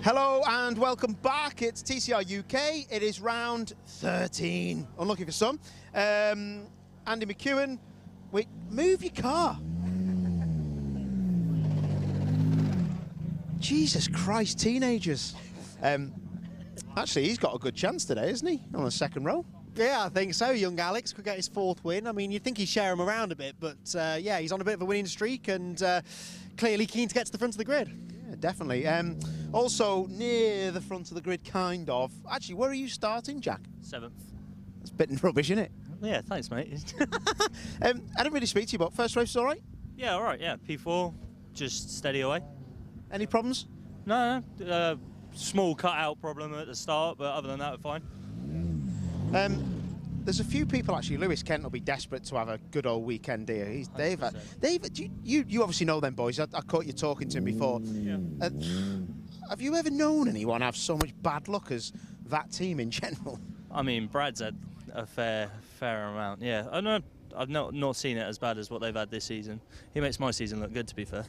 Hello and welcome back. It's TCR UK. It is round 13. Unlucky for some. Andy McEwen, wait, move your car. Jesus Christ, teenagers. Actually, he's got a good chance today, isn't he? On the second row. Yeah, I think so. Young Alex could get his fourth win. I mean, you'd think he'd share him around a bit, but yeah, he's on a bit of a winning streak and clearly keen to get to the front of the grid. Yeah, definitely. Also, near the front of the grid, kind of. Actually, where are you starting, Jack? 7th. That's a bit rubbish, isn't it? Yeah, thanks, mate. I didn't really speak to you, but first race was all right? Yeah, all right, yeah. P4, just steady away. Any problems? No, small cutout problem at the start, but other than that, we're fine. There's a few people actually. Lewis Kent will be desperate to have a good old weekend here. Dave, you obviously know them boys. I caught you talking to him before. Yeah. Have you ever known anyone have so much bad luck as that team in general? I mean, Brad's had a fair amount. Yeah, I've not seen it as bad as what they've had this season. He makes my season look good, to be fair.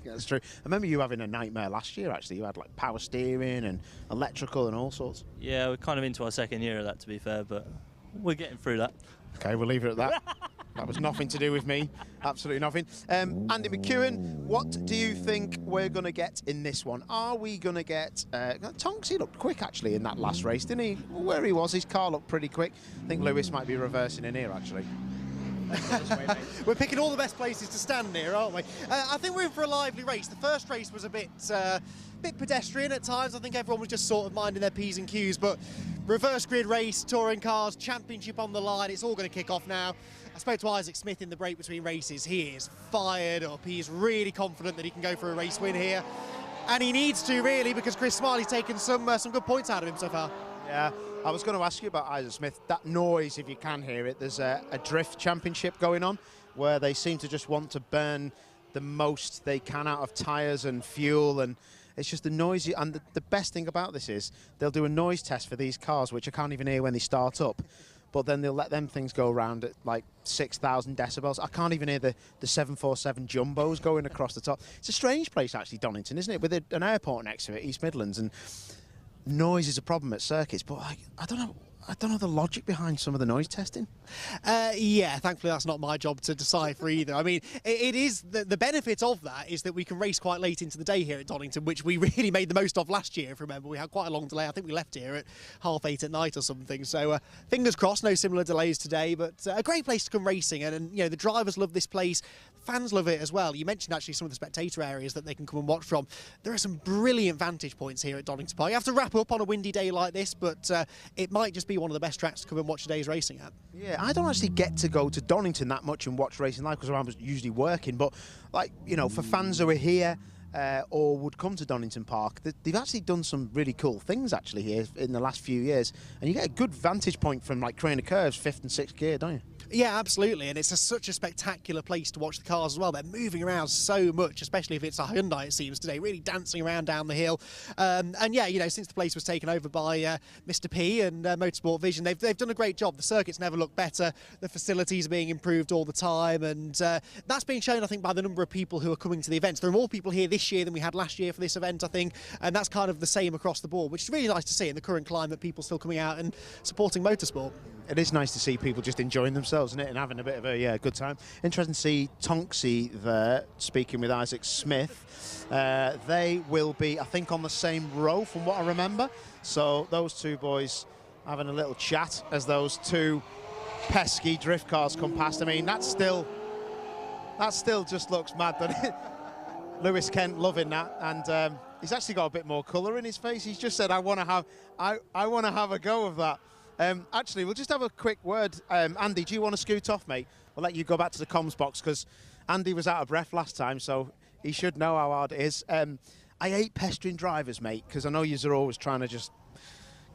That's true. I remember you having a nightmare last year. Actually, you had like power steering and electrical and all sorts. Yeah, we're kind of into our second year of that, to be fair, but we're getting through that. Okay, we'll leave it at that. That was nothing to do with me. Absolutely nothing. Andy McEwen, what do you think we're going to get in this one? Are we going to get... Tonks, he looked quick, actually, in that last race, didn't he? Where he was, his car looked pretty quick. I think Lewis might be reversing in here, actually. We're picking all the best places to stand here, aren't we? I think we're in for a lively race. The first race was a bit pedestrian at times. I think everyone was just sort of minding their P's and Q's, but reverse grid race, touring cars, championship on the line, it's all going to kick off now. I spoke to Isaac Smith in the break between races. He is fired up. He is really confident that he can go for a race win here. And he needs to, really, because Chris Smiley's taken some good points out of him so far. Yeah, I was going to ask you about Isaac Smith. That noise, if you can hear it, there's a drift championship going on where they seem to just want to burn the most they can out of tyres and fuel, and it's just the noisy. And the best thing about this is they'll do a noise test for these cars, which I can't even hear when they start up, but then they'll let them things go around at like 6,000 decibels. I can't even hear the 747 jumbos going across the top. It's a strange place, actually, Donington, isn't it? With an airport next to it, East Midlands, and noise is a problem at circuits, but I don't know the logic behind some of the noise testing. Yeah, thankfully that's not my job to decipher either. I mean, it is the benefit of that is that we can race quite late into the day here at Donington, which we really made the most of last year, if you remember. We had quite a long delay. I think we left here at 8:30 at night or something. So fingers crossed, no similar delays today, but a great place to come racing. And you know, the drivers love this place. Fans love it as well. You mentioned actually some of the spectator areas that they can come and watch from. There are some brilliant vantage points here at Donington Park. You have to wrap up on a windy day like this, but it might just be one of the best tracks to come and watch today's racing at. Yeah, I don't actually get to go to Donington that much and watch racing live because I'm usually working, but like, you know, for fans who are here or would come to Donington Park, they've actually done some really cool things actually here in the last few years, and you get a good vantage point from like Craner Curves, 5th and 6th gear, don't you? Yeah, absolutely, and it's such a spectacular place to watch the cars as well. They're moving around so much, especially if it's a Hyundai, it seems, today, really dancing around down the hill. And yeah, you know, since the place was taken over by Mr. P and Motorsport Vision, they've done a great job. The circuits never look better, the facilities are being improved all the time, and that's being shown, I think, by the number of people who are coming to the events. There are more people here this year than we had last year for this event, I think, and that's kind of the same across the board, which is really nice to see in the current climate, people still coming out and supporting motorsport. It is nice to see people just enjoying themselves, isn't it, and having a bit of a good time. Interesting to see Tonksy there speaking with Isaac Smith. They will be, I think, on the same row from what I remember. So those two boys having a little chat as those two pesky drift cars come past. I mean, that still just looks mad, doesn't it? Lewis Kent loving that, and he's actually got a bit more colour in his face. He's just said, I want to have a go of that. Actually, we'll just have a quick word. Andy, do you want to scoot off, mate? We'll let you go back to the comms box because Andy was out of breath last time, so he should know how hard it is. I hate pestering drivers, mate, because I know you're always trying to just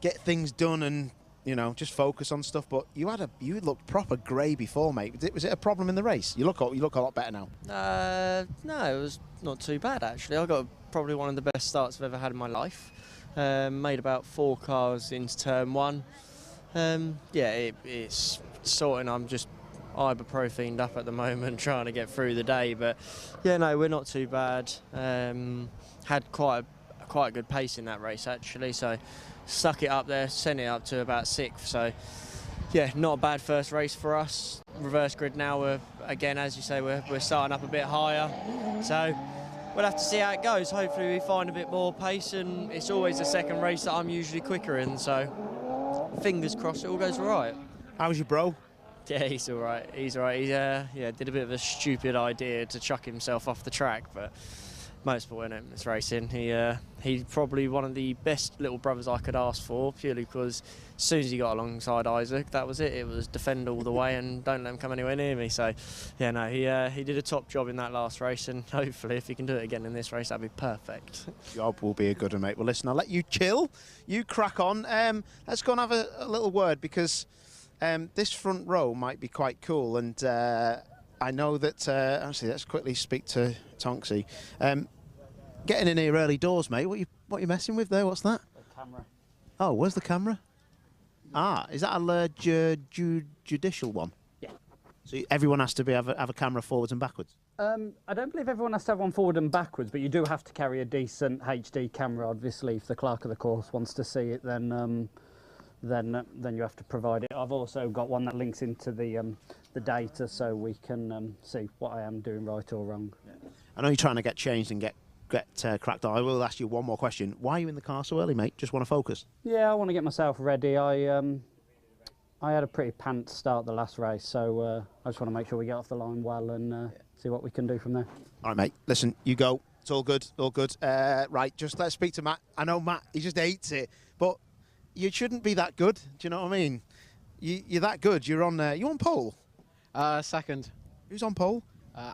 get things done and, you know, just focus on stuff. But you looked proper grey before, mate. Was it a problem in the race? You look a lot better now. No, it was not too bad actually. I got probably one of the best starts I've ever had in my life. Made about 4 cars into turn 1. Yeah, it's sorting. I'm just ibuprofened up at the moment trying to get through the day, but yeah, no, we're not too bad. Had quite quite a good pace in that race actually. So stuck it up there, sent it up to about 6th. So yeah, not a bad first race for us. Reverse grid now. We're again, as you say, we're starting up a bit higher. So we'll have to see how it goes. Hopefully we find a bit more pace, and it's always the second race that I'm usually quicker in. So fingers crossed it all goes all right. How's your bro? Yeah, he's all right. He's all right. He did a bit of a stupid idea to chuck himself off the track, but motorsport, isn't it? It's racing. He's probably one of the best little brothers I could ask for, purely because as soon as he got alongside Isaac, that was it. It was defend all the way and don't let him come anywhere near me. So, yeah, no, he did a top job in that last race, and hopefully if he can do it again in this race, that'd be perfect. Job will be a good one, mate. Well, listen, I'll let you chill. You crack on. Let's go and have a little word, because this front row might be quite cool, and I know that, actually, let's quickly speak to Tonksy. Getting in here early doors, mate. What you messing with there? What's that? The camera. Oh, where's the camera? Ah, is that a judicial one? Yeah. So everyone has to have a camera forwards and backwards? I don't believe everyone has to have one forward and backwards, but you do have to carry a decent HD camera. Obviously, if the clerk of the course wants to see it, then you have to provide it. I've also got one that links into the data, so we can see what I am doing right or wrong. I know you're trying to get changed and get cracked on. I will ask you one more question. Why are you in the car so early, mate? Just want to focus? Yeah, I want to get myself ready. I had a pretty pants start the last race, so I just want to make sure we get off the line well and see what we can do from there. All right, mate. Listen, you go. It's all good. All good. Right, just let's speak to Matt. I know Matt, he just hates it, but you shouldn't be that good. Do you know what I mean? You're that good. You're on pole? Second. Who's on pole?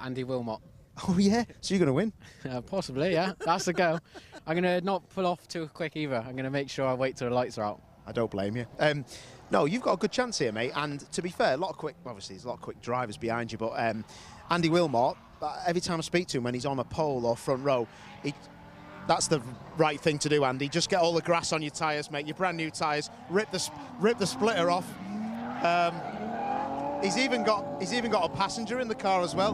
Andy Wilmot. Oh, yeah? So you're going to win? Possibly, yeah. That's the go. I'm going to not pull off too quick either. I'm going to make sure I wait till the lights are out. I don't blame you. No, you've got a good chance here, mate. And to be fair, obviously there's a lot of quick drivers behind you, but Andy Wilmot, every time I speak to him when he's on a pole or front row, that's the right thing to do, Andy. Just get all the grass on your tyres, mate. Your brand new tyres. Rip the splitter off. He's even got a passenger in the car as well,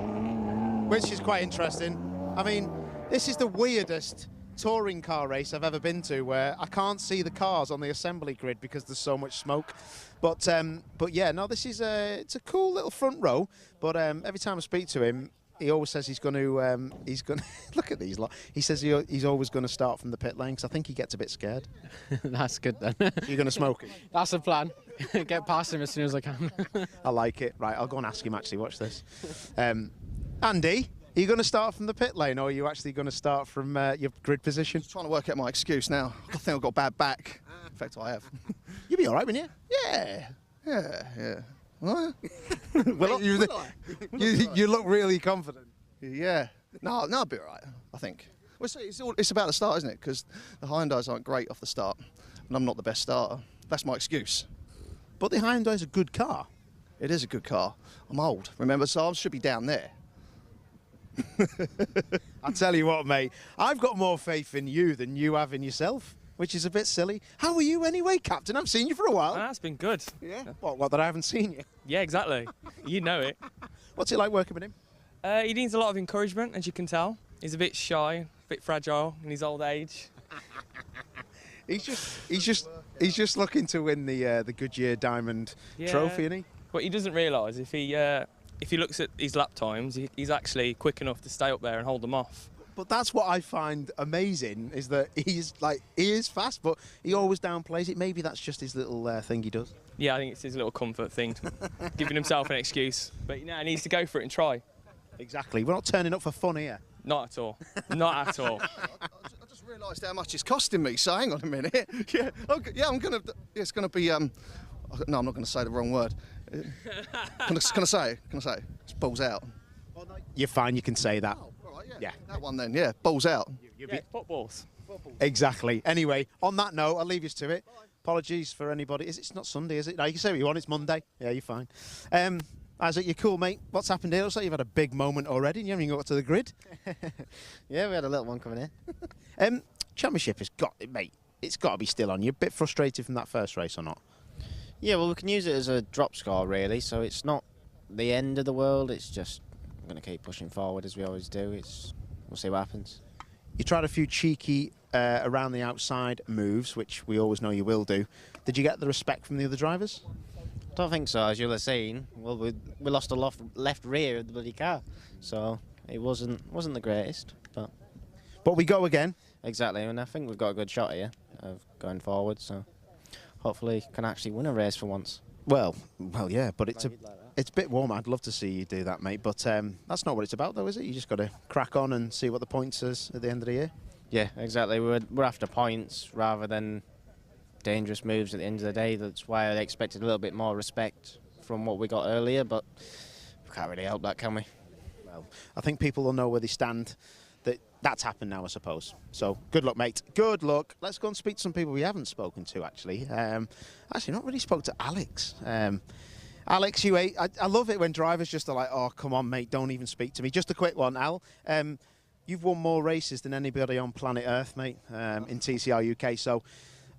which is quite interesting. I mean, this is the weirdest touring car race I've ever been to, where I can't see the cars on the assembly grid because there's so much smoke. But yeah, no, this is it's a cool little front row. But every time I speak to him, he always says he's going to look at these lot. He says he's always going to start from the pit lane, because I think he gets a bit scared. That's good then. You're going to smoke it? That's the plan. Get past him as soon as I can. I like it. Right, I'll go and ask him actually. Watch this. Andy, are you going to start from the pit lane, or are you actually going to start from your grid position? I'm trying to work out my excuse now. I think I've got a bad back. In fact, I have. You'll be all right, won't you? Yeah. What? Well, you look really confident. Yeah. No, I'll be all right, I think. Well, it's about the start, isn't it? Because the Hyundais aren't great off the start, and I'm not the best starter. That's my excuse. But the Hyundai's a good car. It is a good car. I'm old, remember, so I should be down there. I tell you what, mate, I've got more faith in you than you have in yourself, which is a bit silly. How are you anyway, Captain? I've seen you for a while. That's been good. Yeah? What, that I haven't seen you? Yeah, exactly. You know it. What's it like working with him? He needs a lot of encouragement, as you can tell. He's a bit shy, a bit fragile in his old age. He's just looking to win the Goodyear Diamond Trophy, isn't he? What he doesn't realise, if he looks at his lap times, he's actually quick enough to stay up there and hold them off. But that's what I find amazing, is that he is fast, but he always downplays it. Maybe that's just his little thing he does. Yeah, I think it's his little comfort thing, giving himself an excuse. But he needs to go for it and try. Exactly. We're not turning up for fun here. Not at all. Not at all. I just realised how much it's costing me. So hang on a minute. I'm gonna. It's gonna be. No, I'm not going to say the wrong word. Can I say it? It's balls out. You're fine. You can say that. Oh, all right, yeah. That one then. Yeah, balls out. Footballs. Exactly. Anyway, on that note, I'll leave you to it. Bye. Apologies for anybody. It's not Sunday, is it? No, you can say what you want. It's Monday. Yeah, you're fine. Isaac, you're cool, mate. What's happened here? Looks like you've had a big moment already and you haven't even got to the grid. Yeah, we had a little one coming in. Championship has got it, mate. It's got to be still on. You're a bit frustrated from that first race or not? Yeah, well, we can use it as a drop score, really, so it's not the end of the world. It's just I'm going to keep pushing forward as we always do. We'll see what happens. You tried a few cheeky around the outside moves, which we always know you will do. Did you get the respect from the other drivers? Don't think so, as you'll have seen. Well, we lost the left rear of the bloody car, so it wasn't the greatest, But we go again. Exactly, and I think we've got a good shot here of going forward, so hopefully can actually win a race for once. Well, yeah, but it's a bit warm. I'd love to see you do that, mate. But that's not what it's about, though, is it? You just got to crack on and see what the points is at the end of the year. Yeah, exactly. We're after points rather than dangerous moves at the end of the day. That's why I expected a little bit more respect from what we got earlier, but we can't really help that, can we? Well, I think people will know where they stand. That's happened now, I suppose. So good luck, mate. Good luck. Let's go and speak to some people we haven't spoken to, actually. Actually, not really spoke to Alex. Alex, I love it when drivers just are like, oh, come on, mate, don't even speak to me. Just a quick one, Al. You've won more races than anybody on planet Earth, mate, in TCR UK. So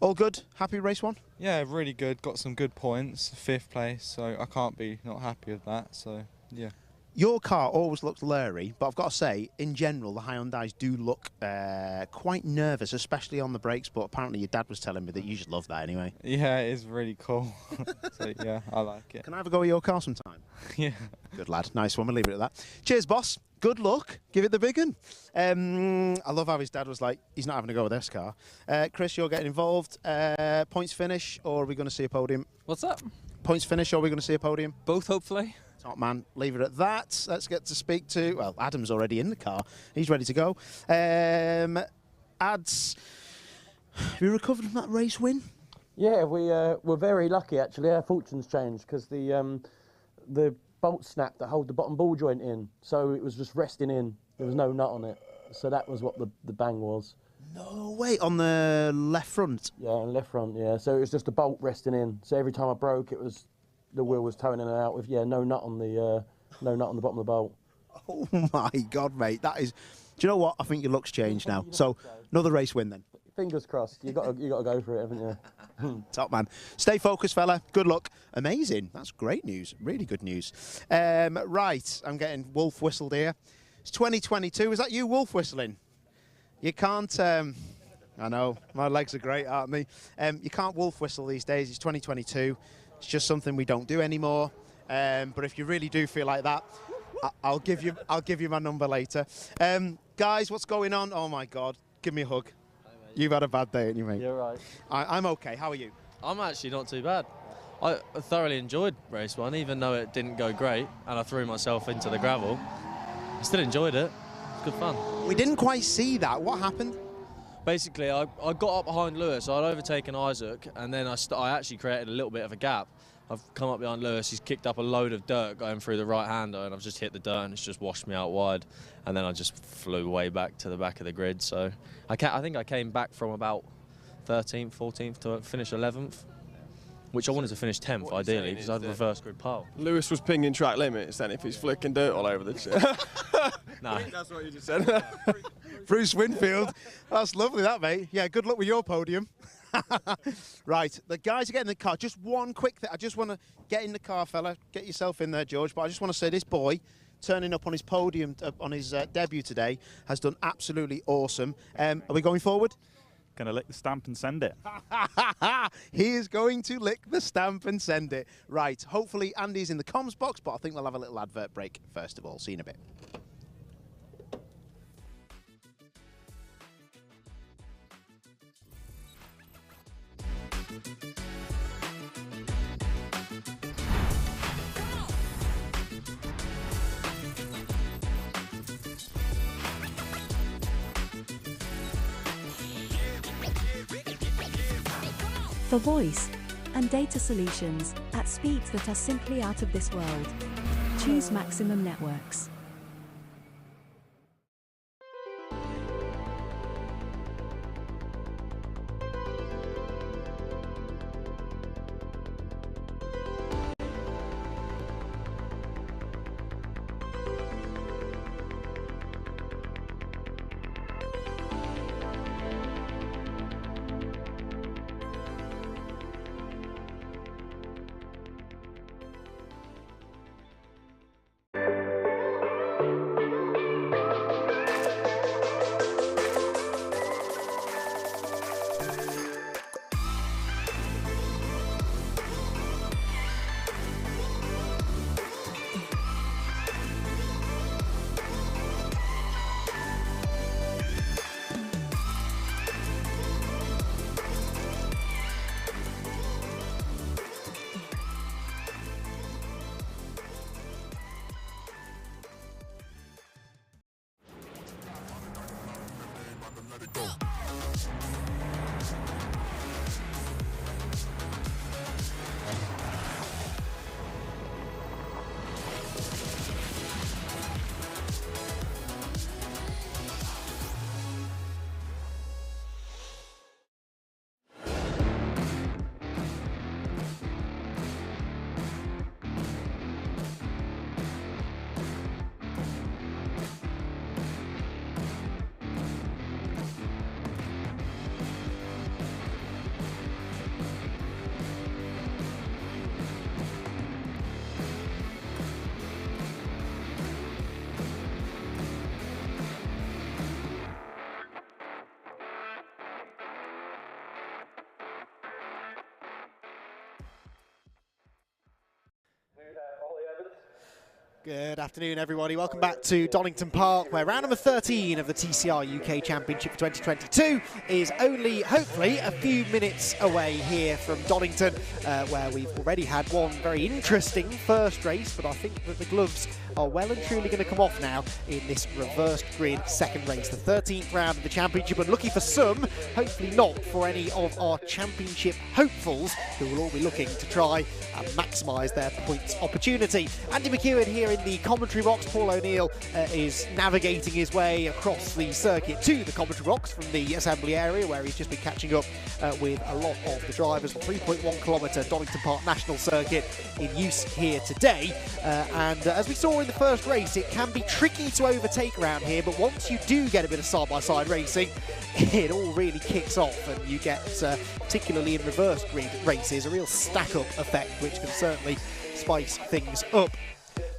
all good? Happy race one? Yeah, really good. Got some good points. 5th place, so I can't be not happy with that. So, yeah. Your car always looks leery, but I've got to say, in general, the Hyundais do look quite nervous, especially on the brakes, but apparently your dad was telling me that you should love that anyway. Yeah, it is really cool. So, yeah, I like it. Can I have a go at your car sometime? Yeah. Good lad. Nice one. We'll leave it at that. Cheers, boss. Good luck. Give it the big one. I love how his dad was like, he's not having a go with this car. Chris, you're getting involved. Points finish, or are we going to see a podium? What's that? Points finish, or are we going to see a podium? Both, hopefully. Top man, leave it at that. Let's get to speak to, well, Adam's already in the car. He's ready to go. Ads, have you recovered from that race win? Yeah, we were very lucky actually. Our fortunes changed because the bolt snap that hold the bottom ball joint in, so it was just resting in. There was no nut on it, so that was what the bang was. No way, on the left front? Yeah, on the left front, yeah. So it was just a bolt resting in. So every time I broke, it was the wheel was towing in and out with no nut on the bottom of the bolt. Oh my God, mate, that is. Do you know what? I think your look's changed now. So another race win then. Fingers crossed. You got to go for it, haven't you? Top man. Stay focused, fella. Good luck. Amazing. That's great news. Really good news. Right, I'm getting wolf whistled here. It's 2022. Is that you wolf whistling? You can't. I know my legs are great, aren't they? You can't wolf whistle these days. It's 2022. It's just something we don't do anymore. But if you really do feel like that, I'll give you my number later. Guys, what's going on? Oh my God, give me a hug. You've had a bad day, haven't you, mate? You're right. I'm okay. How are you? I'm actually not too bad. I thoroughly enjoyed race one, even though it didn't go great, and I threw myself into the gravel. I still enjoyed it. It's good fun. We didn't quite see that. What happened? Basically, I got up behind Lewis. I'd overtaken Isaac, and then I actually created a little bit of a gap. I've come up behind Lewis. He's kicked up a load of dirt going through the right-hander, and I've just hit the dirt, and it's just washed me out wide. And then I just flew way back to the back of the grid. So I think I came back from about 13th, 14th to finish 11th, which I wanted to finish 10th, ideally, because I had reverse grid pole. Lewis was pinging track limits then if he's flicking dirt all over the shit. No. I think that's what you just said. Bruce Winfield. That's lovely, that, mate. Yeah, good luck with your podium. Right, the guys are getting in the car. Just one quick thing. I just want to get in the car, fella. Get yourself in there, George. But I just want to say this boy turning up on his podium, on his debut today, has done absolutely awesome. Are we going forward? Going to lick the stamp and send it. He is going to lick the stamp and send it. Right, hopefully Andy's in the comms box, but I think we'll have a little advert break first of all. See you in a bit. For voice and data solutions at speeds that are simply out of this world, choose Maximum Networks. Good afternoon, everybody. Welcome back to Donington Park, where round number 13 of the TCR UK Championship for 2022 is only, hopefully, a few minutes away here from Donington, where we've already had one very interesting first race, but I think that the gloves are well and truly going to come off now in this reversed grid second race, the 13th round of the championship. And lucky for some, hopefully not for any of our championship hopefuls, who will all be looking to try and maximise their points opportunity. Andy McEwen here in the commentary box. Paul O'Neill is navigating his way across the circuit to the commentary box from the assembly area, where he's just been catching up with a lot of the drivers. The 3.1 kilometre Donington Park National Circuit in use here today, and as we saw in the first race, it can be tricky to overtake around here, but once you do get a bit of side-by-side racing, it all really kicks off, and you get, particularly in reverse grid races, a real stack-up effect, which can certainly spice things up.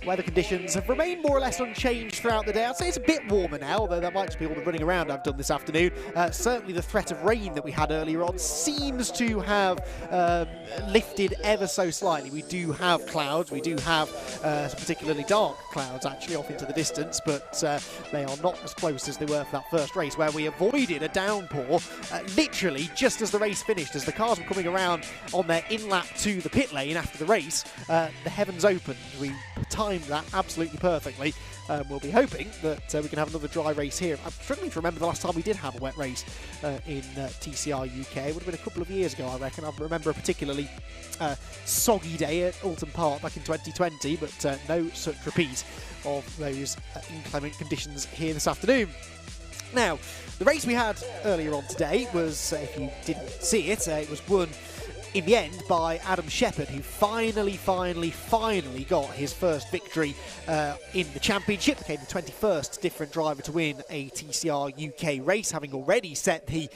Weather conditions have remained more or less unchanged throughout the day. I'd say it's a bit warmer now, although that might just be all the running around I've done this afternoon. Certainly the threat of rain that we had earlier on seems to have lifted ever so slightly. We do have clouds, we do have some particularly dark clouds actually off into the distance, but they are not as close as they were for that first race, where we avoided a downpour literally just as the race finished. As the cars were coming around on their in-lap to the pit lane after the race, the heavens opened. We timed that absolutely perfectly. We'll be hoping that we can have another dry race here. I'm struggling to remember the last time we did have a wet race in TCR UK. It would have been a couple of years ago, I reckon. I remember a particularly soggy day at Alton Park back in 2020, but no such repeat of those inclement conditions here this afternoon. Now, the race we had earlier on today was, if you didn't see it, it was won in the end by Adam Shepherd, who finally got his first victory in the championship. Became the 21st different driver to win a TCR UK race, having already set the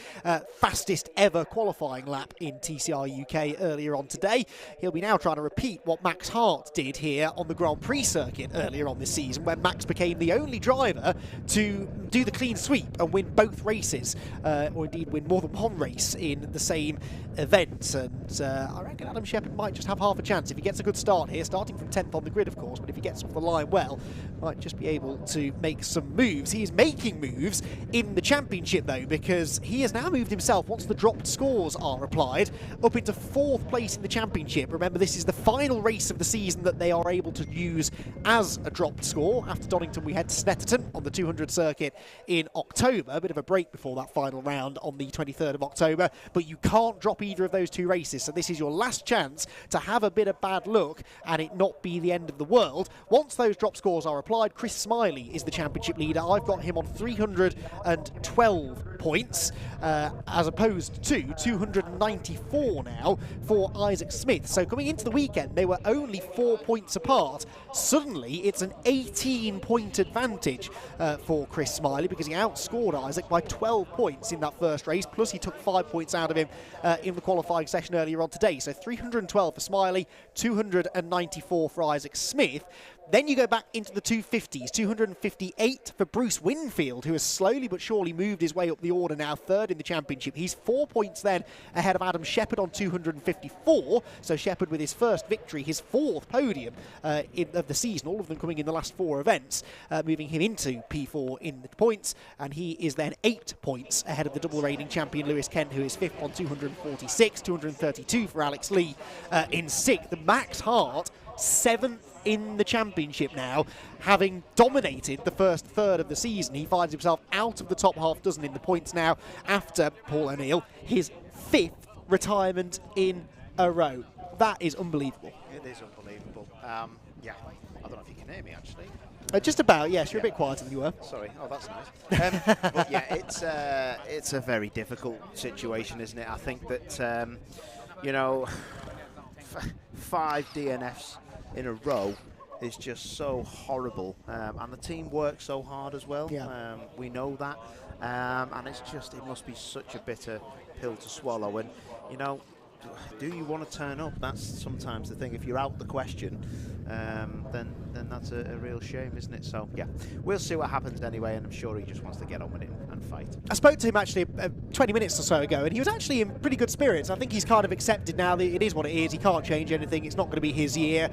fastest ever qualifying lap in TCR UK earlier on today. He'll be now trying to repeat what Max Hart did here on the Grand Prix circuit earlier on this season, when Max became the only driver to do the clean sweep and win both races, or indeed win more than one race in the same event. And I reckon Adam Shepherd might just have half a chance if he gets a good start here, starting from 10th on the grid, of course, but if he gets off the line well, might just be able to make some moves. He is making moves in the championship, though, because he has now moved himself, once the dropped scores are applied, up into 4th place in the championship. Remember, this is the final race of the season that they are able to use as a dropped score. After Donington, we head to Snetterton on the 200 circuit in October. A bit of a break before that final round on the 23rd of October, but you can't drop either of those two races, so this is your last chance to have a bit of bad luck and it not be the end of the world. Once those drop scores are applied, Chris Smiley is the championship leader. I've got him on 312 points, as opposed to 294 now for Isaac Smith. So coming into the weekend, they were only 4 points apart. Suddenly, it's an 18-point advantage for Chris Smiley, because he outscored Isaac by 12 points in that first race, plus he took 5 points out of him in the qualifying session earlier on today. So 312 for Smiley, 294 for Isaac Smith. Then you go back into the 250s, 258 for Bruce Winfield, who has slowly but surely moved his way up the order, now 3rd in the championship. He's 4 points then ahead of Adam Shepherd on 254. So Shepherd with his first victory, his 4th podium of the season, all of them coming in the last 4 events, moving him into P4 in the points. And he is then 8 points ahead of the double reigning champion Lewis Kent, who is 5th on 246, 232 for Alex Lee in 6th. The Max Hart, 7th in the championship now, having dominated the first third of the season. He finds himself out of the top half dozen in the points now after Paul O'Neill, his 5th retirement in a row. That is unbelievable. It is unbelievable. Yeah, I don't know if you can hear me actually. Just about, yes. You're a bit quieter than you were. Sorry. Oh, that's nice. But yeah, it's a very difficult situation, isn't it? I think that you know, 5 DNFs in a row is just so horrible, and the team works so hard as well. Yeah. We know that, and it must be such a bitter pill to swallow. And you know, do you want to turn up? That's sometimes the thing. If you're out the question, then that's a real shame, isn't it? So yeah, we'll see what happens anyway, and I'm sure he just wants to get on with it and fight. I spoke to him actually 20 minutes or so ago, and he was actually in pretty good spirits. I think he's kind of accepted now that it is what it is. He can't change anything. It's not going to be his year.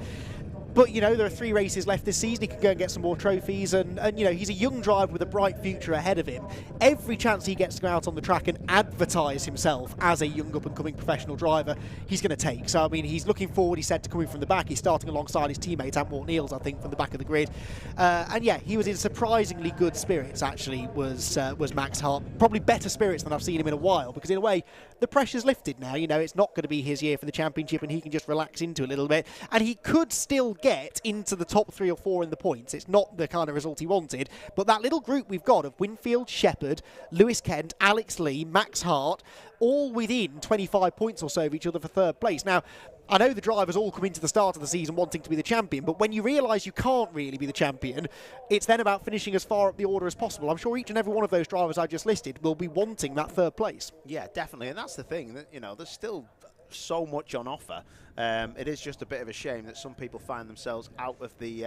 But, you know, there are 3 races left this season. He can go and get some more trophies. And you know, he's a young driver with a bright future ahead of him. Every chance he gets to go out on the track and advertise himself as a young up-and-coming professional driver, he's going to take. So, I mean, he's looking forward. He said to coming from the back. He's starting alongside his teammate, Ant Niels, I think, from the back of the grid. And, yeah, he was in surprisingly good spirits, actually, was Max Hart. Probably better spirits than I've seen him in a while, because, in a way, the pressure's lifted now. You know, it's not going to be his year for the championship, and he can just relax into it a little bit. And he could still get into the top 3 or 4 in the points. It's not the kind of result he wanted, but that little group we've got of Winfield, Shepherd, Lewis Kent, Alex Lee, Max Hart, all within 25 points or so of each other for 3rd place. Now, I know the drivers all come into the start of the season wanting to be the champion, but when you realise you can't really be the champion, it's then about finishing as far up the order as possible. I'm sure each and every one of those drivers I just listed will be wanting that 3rd place. Yeah, definitely, and that's the thing, that, you know, there's still so much on offer. It is just a bit of a shame that some people find themselves out of the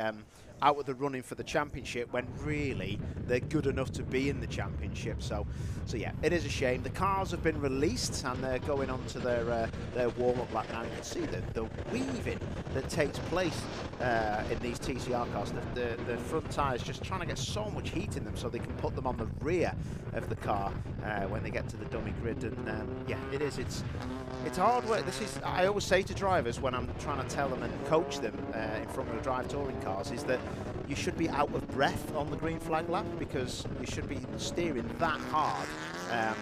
running for the championship when really they're good enough to be in the championship. So yeah, it is a shame. The cars have been released and they're going on to their warm-up lap now. You can see the weaving that takes place in these TCR cars. The front tyres just trying to get so much heat in them so they can put them on the rear of the car when they get to the dummy grid. And yeah, it is. It's hard work. I always say to drivers when I'm trying to tell them and coach them in front-wheel drive touring cars is that you should be out of breath on the green flag lap, because you should be steering that hard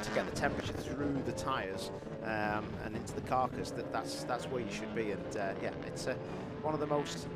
to get the temperature through the tyres and into the carcass. That's where you should be. And yeah, it's one of the most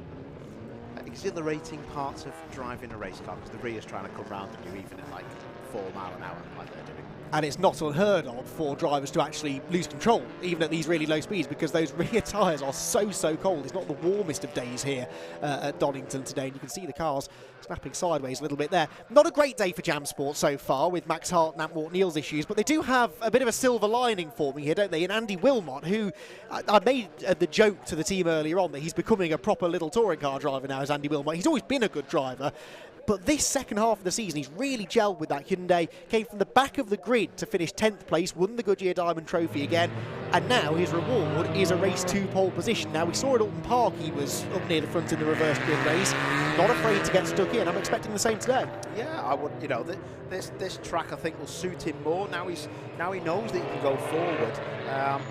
exhilarating parts of driving a race car, because the rear's trying to come round and you're even at like 4 miles an hour like they're doing. And it's not unheard of for drivers to actually lose control, even at these really low speeds, because those rear tyres are so cold. It's not the warmest of days here at Donington today, and you can see the cars snapping sideways a little bit there. Not a great day for Jam Sport so far, with Max Hart and Ant Niels issues, but they do have a bit of a silver lining for me here, don't they? And Andy Wilmot, who I made the joke to the team earlier on that he's becoming a proper little touring car driver now, as Andy Wilmot. He's always been a good driver. But this second half of the season, he's really gelled with that Hyundai, came from the back of the grid to finish 10th place, won the Goodyear Diamond Trophy again, and now his reward is a race 2 pole position. Now, we saw at Alton Park he was up near the front in the reverse grid race, not afraid to get stuck in. I'm expecting the same today. Yeah, I would. You know, this track I think will suit him more. Now he knows that he can go forward,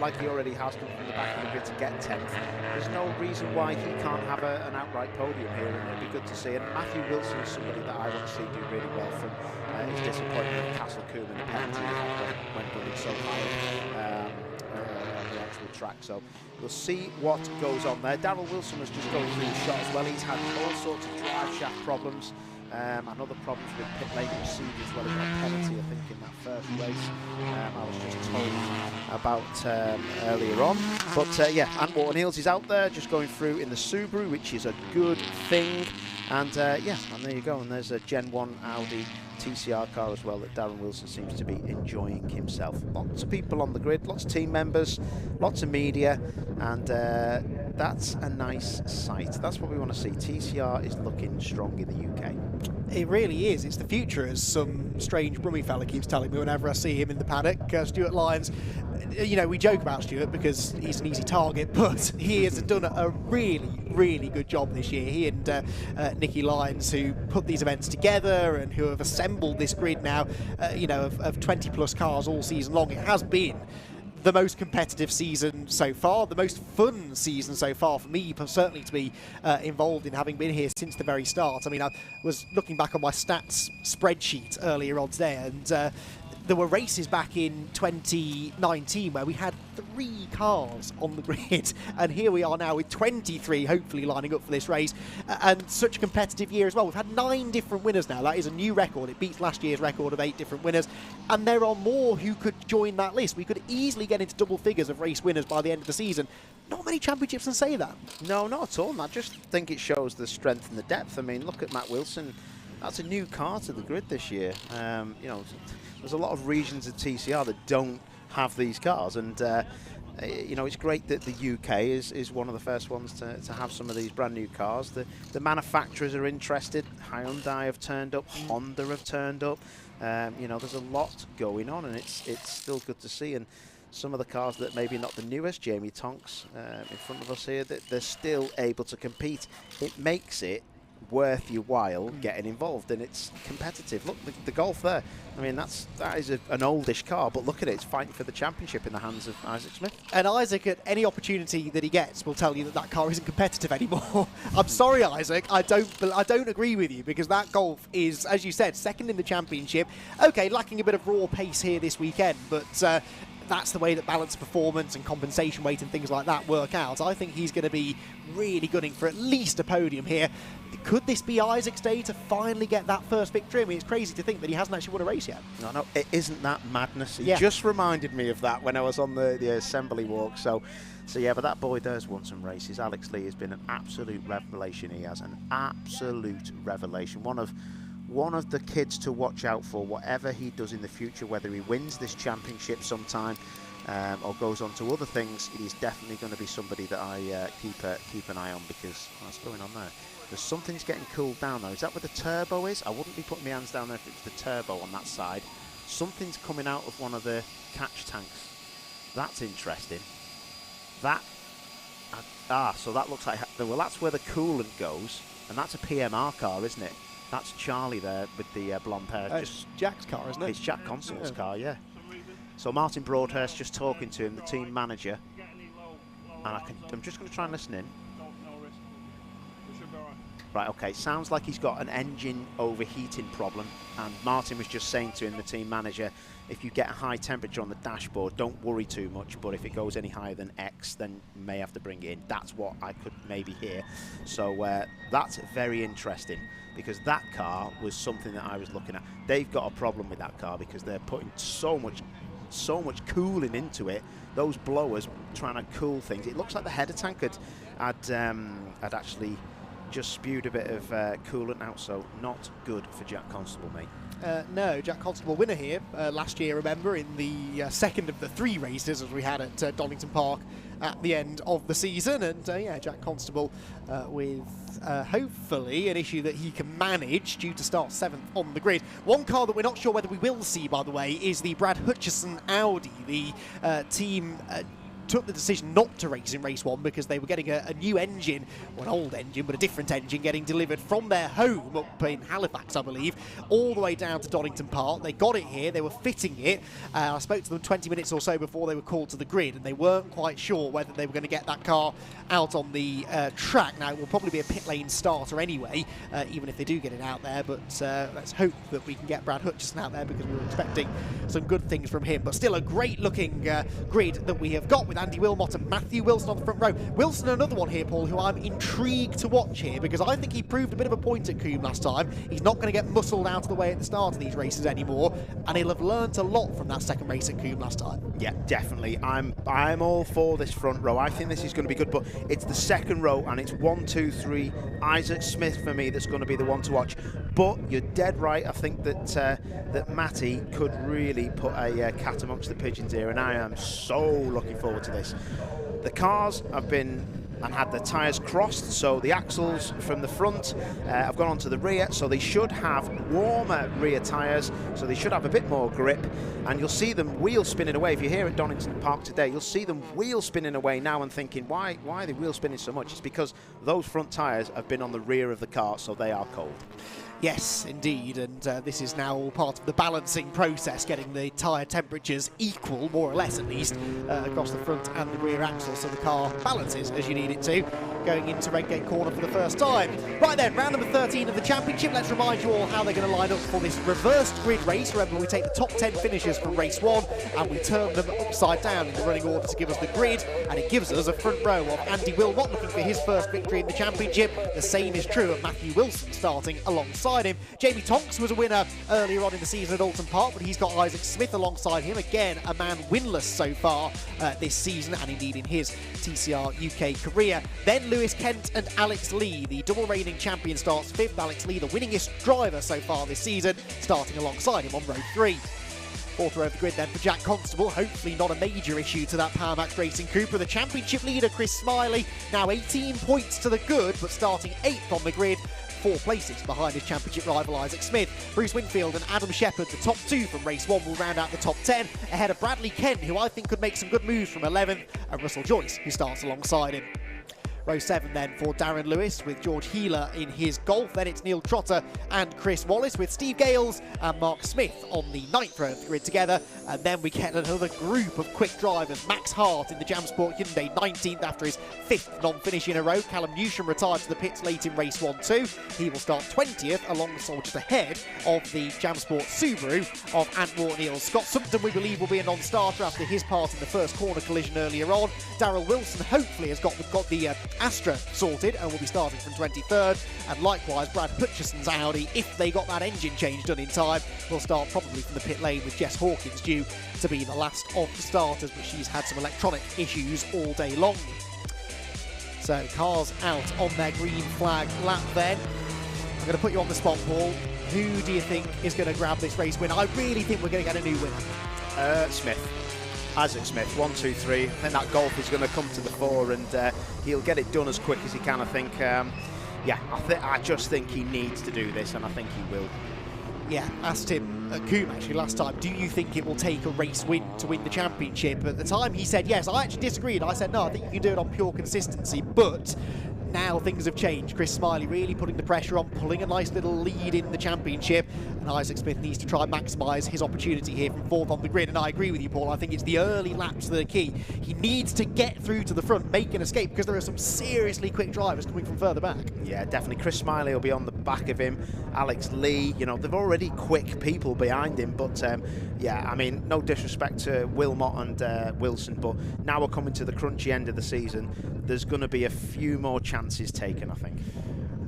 like he already has done from the back of the grid to get 10th. There's no reason why he can't have an outright podium here, and it'll be good to see. And Matthew Wilson is somebody that I want to see do really well from his disappointment at Castle Coombe and the penalty when running so high on the actual track. So we'll see what goes on there. Darryl Wilson was just going through the shot as well. He's had all sorts of drive shaft problems and other problems with pit lane procedure as well. He got a penalty, I think, in that first race. I was just told about earlier on. But yeah, Ant Niels is out there just going through in the Subaru, which is a good thing. And yeah, and there you go. And there's a Gen 1 Audi TCR car as well that Darren Wilson seems to be enjoying himself. Lots of people on the grid, lots of team members, lots of media, and that's a nice sight. That's what we want to see. TCR is looking strong in the UK. It really is. It's the future, as some strange Brummie fella keeps telling me whenever I see him in the paddock. Stuart Lyons, you know, we joke about Stuart because he's an easy target, but he has done a really good job this year. He and Nicky Lyons, who put these events together and who have assembled this grid now, you know, of 20 plus cars all season long. It has been the most competitive season so far, the most fun season so far for me, certainly to be involved in, having been here since the very start. I mean, I was looking back on my stats spreadsheet earlier on today, and there were races back in 2019 where we had 3 cars on the grid, and here we are now with 23 hopefully lining up for this race, and such a competitive year as well. We've had 9 different winners now. That is a new record. It beats last year's record of 8 different winners, and there are more who could join that list. We could easily get into double figures of race winners by the end of the season. Not many championships can say that. No, not at all. And I just think it shows the strength and the depth. I mean, look at Matt Wilson. That's a new car to the grid this year. You know, there's a lot of regions of TCR that don't have these cars, and you know, it's great that the UK is one of the first ones to have some of these brand new cars. The manufacturers are interested. Hyundai have turned up, Honda have turned up. You know, there's a lot going on, and it's still good to see. And some of the cars that maybe not the newest, Jamie Tonks in front of us here, that they're still able to compete. It makes it worth your while getting involved, and it's competitive. Look, the Golf there. I mean, that is an oldish car, but look at it. It's fighting for the championship in the hands of Isaac Smith. And Isaac, at any opportunity that he gets, will tell you that that car isn't competitive anymore. I'm sorry, Isaac. I don't agree with you, because that Golf is, as you said, second in the championship. Okay, lacking a bit of raw pace here this weekend, but that's the way that balanced performance and compensation weight and things like that work out. I think he's going to be really gunning for at least a podium here. Could this be Isaac's day to finally get that first victory? I mean, it's crazy to think that he hasn't actually won a race yet. No, it isn't that madness. He Yeah. just reminded me of that when I was on the assembly walk. So yeah, but that boy does won some races. Alex Lee has been an absolute revelation. He has an absolute revelation. One of the kids to watch out for, whatever he does in the future, whether he wins this championship sometime or goes on to other things. He's definitely going to be somebody that I keep an eye on, because what's going on there? There's something's getting cooled down though. Is that where the turbo is? I wouldn't be putting my hands down there if it was the turbo on that side. Something's coming out of one of the catch tanks. That's interesting. That so that looks like, well, that's where the coolant goes, and that's a PMR car, isn't it? That's Charlie there with the blonde hair. It's Jack's car, isn't it? It's Jack Constable's car, yeah. So Martin Broadhurst just talking to him, the team manager. And I'm just going to try and listen in. Right, okay, sounds like he's got an engine overheating problem. And Martin was just saying to him, the team manager, if you get a high temperature on the dashboard, don't worry too much, but if it goes any higher than X, then you may have to bring it in. That's what I could maybe hear. So that's very interesting, because that car was something that I was looking at. They've got a problem with that car because they're putting so much cooling into it. Those blowers trying to cool things. It looks like the header tank had actually just spewed a bit of coolant out, so not good for Jack Constable, mate. No, Jack Constable winner here last year, remember, in the second of the 3 races as we had at Donington Park at the end of the season. And yeah, Jack Constable with hopefully an issue that he can manage, due to start 7th on the grid. One car that we're not sure whether we will see, by the way, is the Brad Hutchison Audi. The team took the decision not to race in race 1 because they were getting a new engine, well, an old engine, but a different engine, getting delivered from their home up in Halifax, I believe, all the way down to Donington Park. They got it here, they were fitting it. I spoke to them 20 minutes or so before they were called to the grid, and they weren't quite sure whether they were going to get that car out on the track. Now, it will probably be a pit lane starter anyway, even if they do get it out there, but let's hope that we can get Brad Hutchison out there, because we were expecting some good things from him. But still a great looking grid that we have got, with Andy Wilmot and Matthew Wilson on the front row. Wilson, another one here, Paul, who I'm intrigued to watch here, because I think he proved a bit of a point at Coombe last time. He's not going to get muscled out of the way at the start of these races anymore, and he'll have learnt a lot from that second race at Coombe last time. Yeah, definitely. I'm all for this front row. I think this is going to be good, but it's the second row, and it's 1, 2, 3. Isaac Smith for me that's going to be the one to watch. But you're dead right. I think that that Matty could really put a cat amongst the pigeons here, and I am so looking forward to this. The cars have been and had their tyres crossed, so the axles from the front have gone onto the rear, so they should have warmer rear tyres, so they should have a bit more grip, and you'll see them wheel spinning away. If you're here at Donington Park today, you'll see them wheel spinning away now and thinking, why are they wheel spinning so much? It's because those front tyres have been on the rear of the car, so they are cold. Yes, indeed, and this is now all part of the balancing process, getting the tyre temperatures equal, more or less at least, across the front and the rear axle, so the car balances as you need it to, going into Redgate Corner for the first time. Right then, round number 13 of the championship. Let's remind you all how they're going to line up for this reversed grid race. Remember, we take the top 10 finishers from race 1 and we turn them upside down in the running order to give us the grid, and it gives us a front row of Andy Wilmot looking for his first victory in the championship. The same is true of Matthew Wilson starting alongside him. Jamie Tonks was a winner earlier on in the season at Donington Park, but he's got Isaac Smith alongside him. Again, a man winless so far this season, and indeed in his TCR UK career. Then Lewis Kent and Alex Lee, the double reigning champion, starts 5th. Alex Lee, the winningest driver so far this season, starting alongside him on row 3. 4th row of the grid then for Jack Constable. Hopefully not a major issue to that Power Max Racing Cooper. The championship leader, Chris Smiley, now 18 points to the good, but starting 8th on the grid. 4 places behind his championship rival Isaac Smith. Bruce Winfield and Adam Shepherd, the top 2 from race 1, will round out the top 10, ahead of Bradley Ken, who I think could make some good moves from 11th, and Russell Joyce, who starts alongside him. Row 7 then for Darren Lewis with George Healer in his Golf. Then it's Neil Trotter and Chris Wallace with Steve Gales and Mark Smith on the 9th row of the grid together. And then we get another group of quick drivers. Max Hart in the Jamsport Hyundai 19th after his 5th non-finish in a row. Callum Newsham retired to the pits late in race 1-2. He will start 20th alongside just ahead of the Jamsport Subaru of Ant Morton. Scott Sumpton, we believe, will be a non-starter after his part in the first corner collision earlier on. Darrell Wilson hopefully has got the Astra sorted and will be starting from 23rd, and likewise Brad Hutchison's Audi, if they got that engine change done in time, will start probably from the pit lane, with Jess Hawkins due to be the last of the starters, but she's had some electronic issues all day long. So cars out on their green flag lap then. I'm going to put you on the spot, Paul. Who do you think is going to grab this race win? I really think we're going to get a new winner. Smith. Isaac Smith, 1, 2, 3. I think that Golf is going to come to the fore, and he'll get it done as quick as he can, I think. I just think he needs to do this, and I think he will. Yeah, asked him at Coombe actually last time, do you think it will take a race win to win the championship? At the time he said yes. I actually disagreed. I said no, I think you can do it on pure consistency, but now things have changed. Chris Smiley really putting the pressure on, pulling a nice little lead in the championship, and Isaac Smith needs to try and maximise his opportunity here from 4th on the grid. And I agree with you, Paul. I think it's the early laps that are key. He needs to get through to the front, make an escape, because there are some seriously quick drivers coming from further back. Yeah, definitely. Chris Smiley will be on the back of him. Alex Lee, they've already quick people behind him, but I mean, no disrespect to Wilmot and Wilson, but now we're coming to the crunchy end of the season. There's going to be a few more chances taken, I think.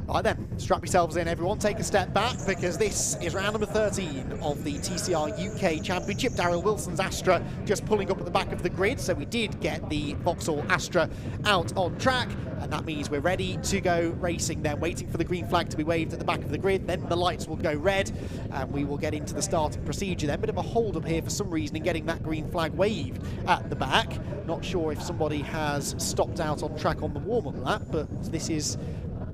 Right then, strap yourselves in, everyone. Take a step back, because this is round number 13 of the TCR UK Championship. Darrell Wilson's Astra just pulling up at the back of the grid, so we did get the Vauxhall Astra out on track, and that means we're ready to go racing then, waiting for the green flag to be waved at the back of the grid. Then the lights will go red, and we will get into the starting procedure then. Bit of a hold-up here for some reason in getting that green flag waved at the back. Not sure if somebody has stopped out on track on the warm-up lap, but this is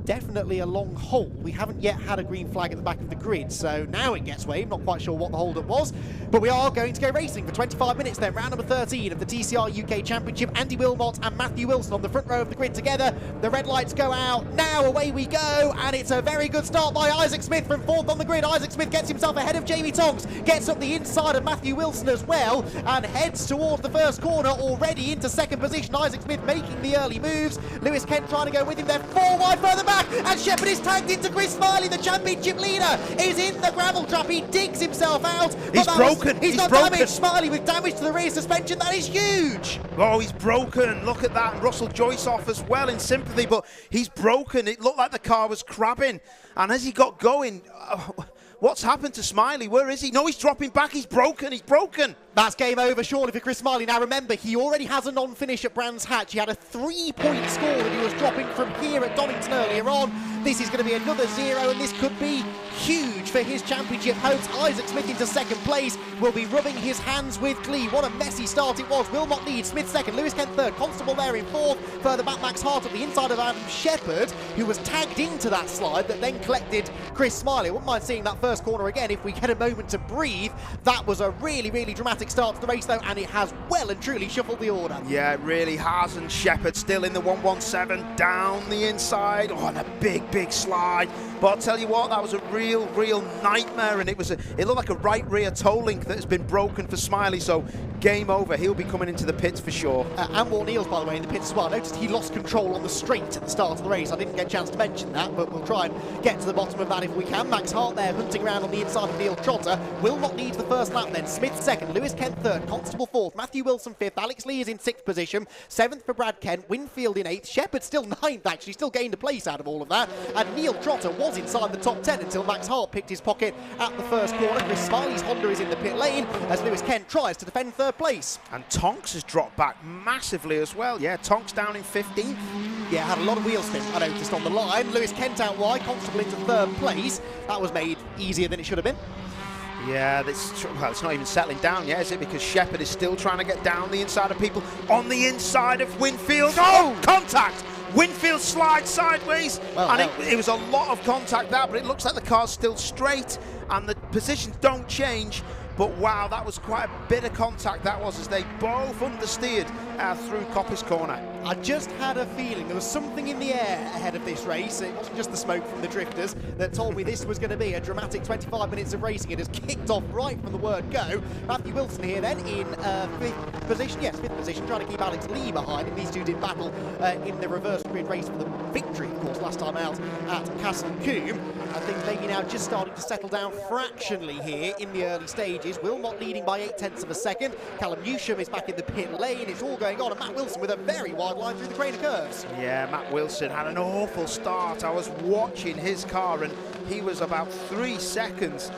definitely a long hold. We haven't yet had a green flag at the back of the grid, so now it gets waved. Not quite sure what the hold-up was, but we are going to go racing for 25 minutes then. Round number 13 of the TCR UK Championship. Andy Wilmot and Matthew Wilson on the front row of the grid together. The red lights go out. Now away we go, and it's a very good start by Isaac Smith from 4th on the grid. Isaac Smith gets himself ahead of Jamie Tonks, gets up the inside of Matthew Wilson as well, and heads towards the first corner, already into 2nd position. Isaac Smith making the early moves. Lewis Kent trying to go with him. They're 4 wide further back, and Shepherd is tagged into Chris Smiley. The championship leader is in the gravel trap. He digs himself out. He's broken. He's got broken. damage. Smiley with damage to the rear suspension. That is huge. Oh, he's broken. Look at that. And Russell Joyce off as well in sympathy, but he's broken. It looked like the car was crabbing. And as he got going, what's happened to Smiley? Where is he? No, he's dropping back. He's broken. He's broken. That's game over, surely, for Chris Smiley. Now, remember, he already has a non-finish at Brands Hatch. He had a 3-point score that he was dropping from here at Donington earlier on. This is going to be another 0, and this could be huge for his championship hopes. Isaac Smith into second place will be rubbing his hands with glee. What a messy start it was. Wilmot leads, Smith second, Lewis Kent third, Constable there in fourth. Further back, Max Hart at the inside of Adam Shepherd, who was tagged into that slide that then collected Chris Smiley. I wouldn't mind seeing that first corner again if we get a moment to breathe. That was a really, really dramatic start to the race, though, and it has well and truly shuffled the order. Yeah, it really has, and Shepherd still in the 117 down the inside. Oh, and a big, big slide. But I'll tell you what, that was a real nightmare, and it looked like a right rear toe link that has been broken for Smiley, so game over. He'll be coming into the pits for sure. And Walt Neals, by the way, in the pits as well. I noticed he lost control on the straight at the start of the race. I didn't get a chance to mention that, but we'll try and get to the bottom of that if we can. Max Hart there hunting around on the inside of Neil Trotter. Wilmot leads the first lap then. Smith second, Lewis Kent third, Constable fourth, Matthew Wilson fifth, Alex Lee is in sixth position, seventh for Brad Kent, Winfield in eighth, Shepherd still ninth actually, still gained a place out of all of that, and Neil Trotter was inside the top 10 until Max Hart picked his pocket at the first corner. Chris Smiley's Honda is in the pit lane as Lewis Kent tries to defend third place. And Tonks has dropped back massively as well. Yeah, Tonks down in 15th. Yeah, had a lot of wheel spin, I noticed, on the line. Lewis Kent out wide, Constable into third place. That was made easier than it should have been. Yeah, well, it's not even settling down yet, is it? Because Shepherd is still trying to get down the inside of people. On the inside of Winfield. Oh, contact! Winfield slides sideways. Well, and it was a lot of contact there, but it looks like the car's still straight and the positions don't change. But wow, that was quite a bit of contact that was, as they both understeered through Coppice Corner. I just had a feeling there was something in the air ahead of this race. It wasn't just the smoke from the drifters that told me this was going to be a dramatic 25 minutes of racing. It has kicked off right from the word go. Matthew Wilson here then in fifth position. Yes, fifth position, trying to keep Alex Lee behind him. These two did battle in the reverse grid race for the victory, of course, last time out at Castle Combe. I think maybe now just starting to settle down fractionally here in the early stages. Wilmot leading by 0.8 of a second. Callum Newsham is back in the pit lane. It's all going on, and Matt Wilson with a very wide line through the crane of curves. Yeah, Matt Wilson had an awful start. I was watching his car, and he was about 3 seconds,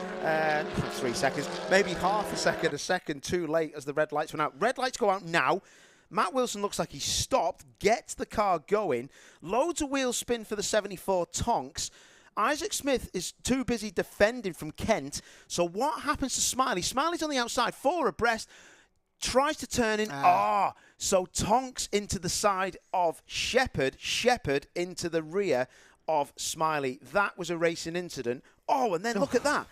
maybe half a second too late as the red lights went out. Red lights go out now. Matt Wilson looks like he stopped, gets the car going. Loads of wheel spin for the 74 Tonks. Isaac Smith is too busy defending from Kent. So what happens to Smiley? Smiley's on the outside, 4 abreast, tries to turn in. So Tonks into the side of Shepherd, Shepherd into the rear of Smiley. That was a racing incident. Oh, and then look at that.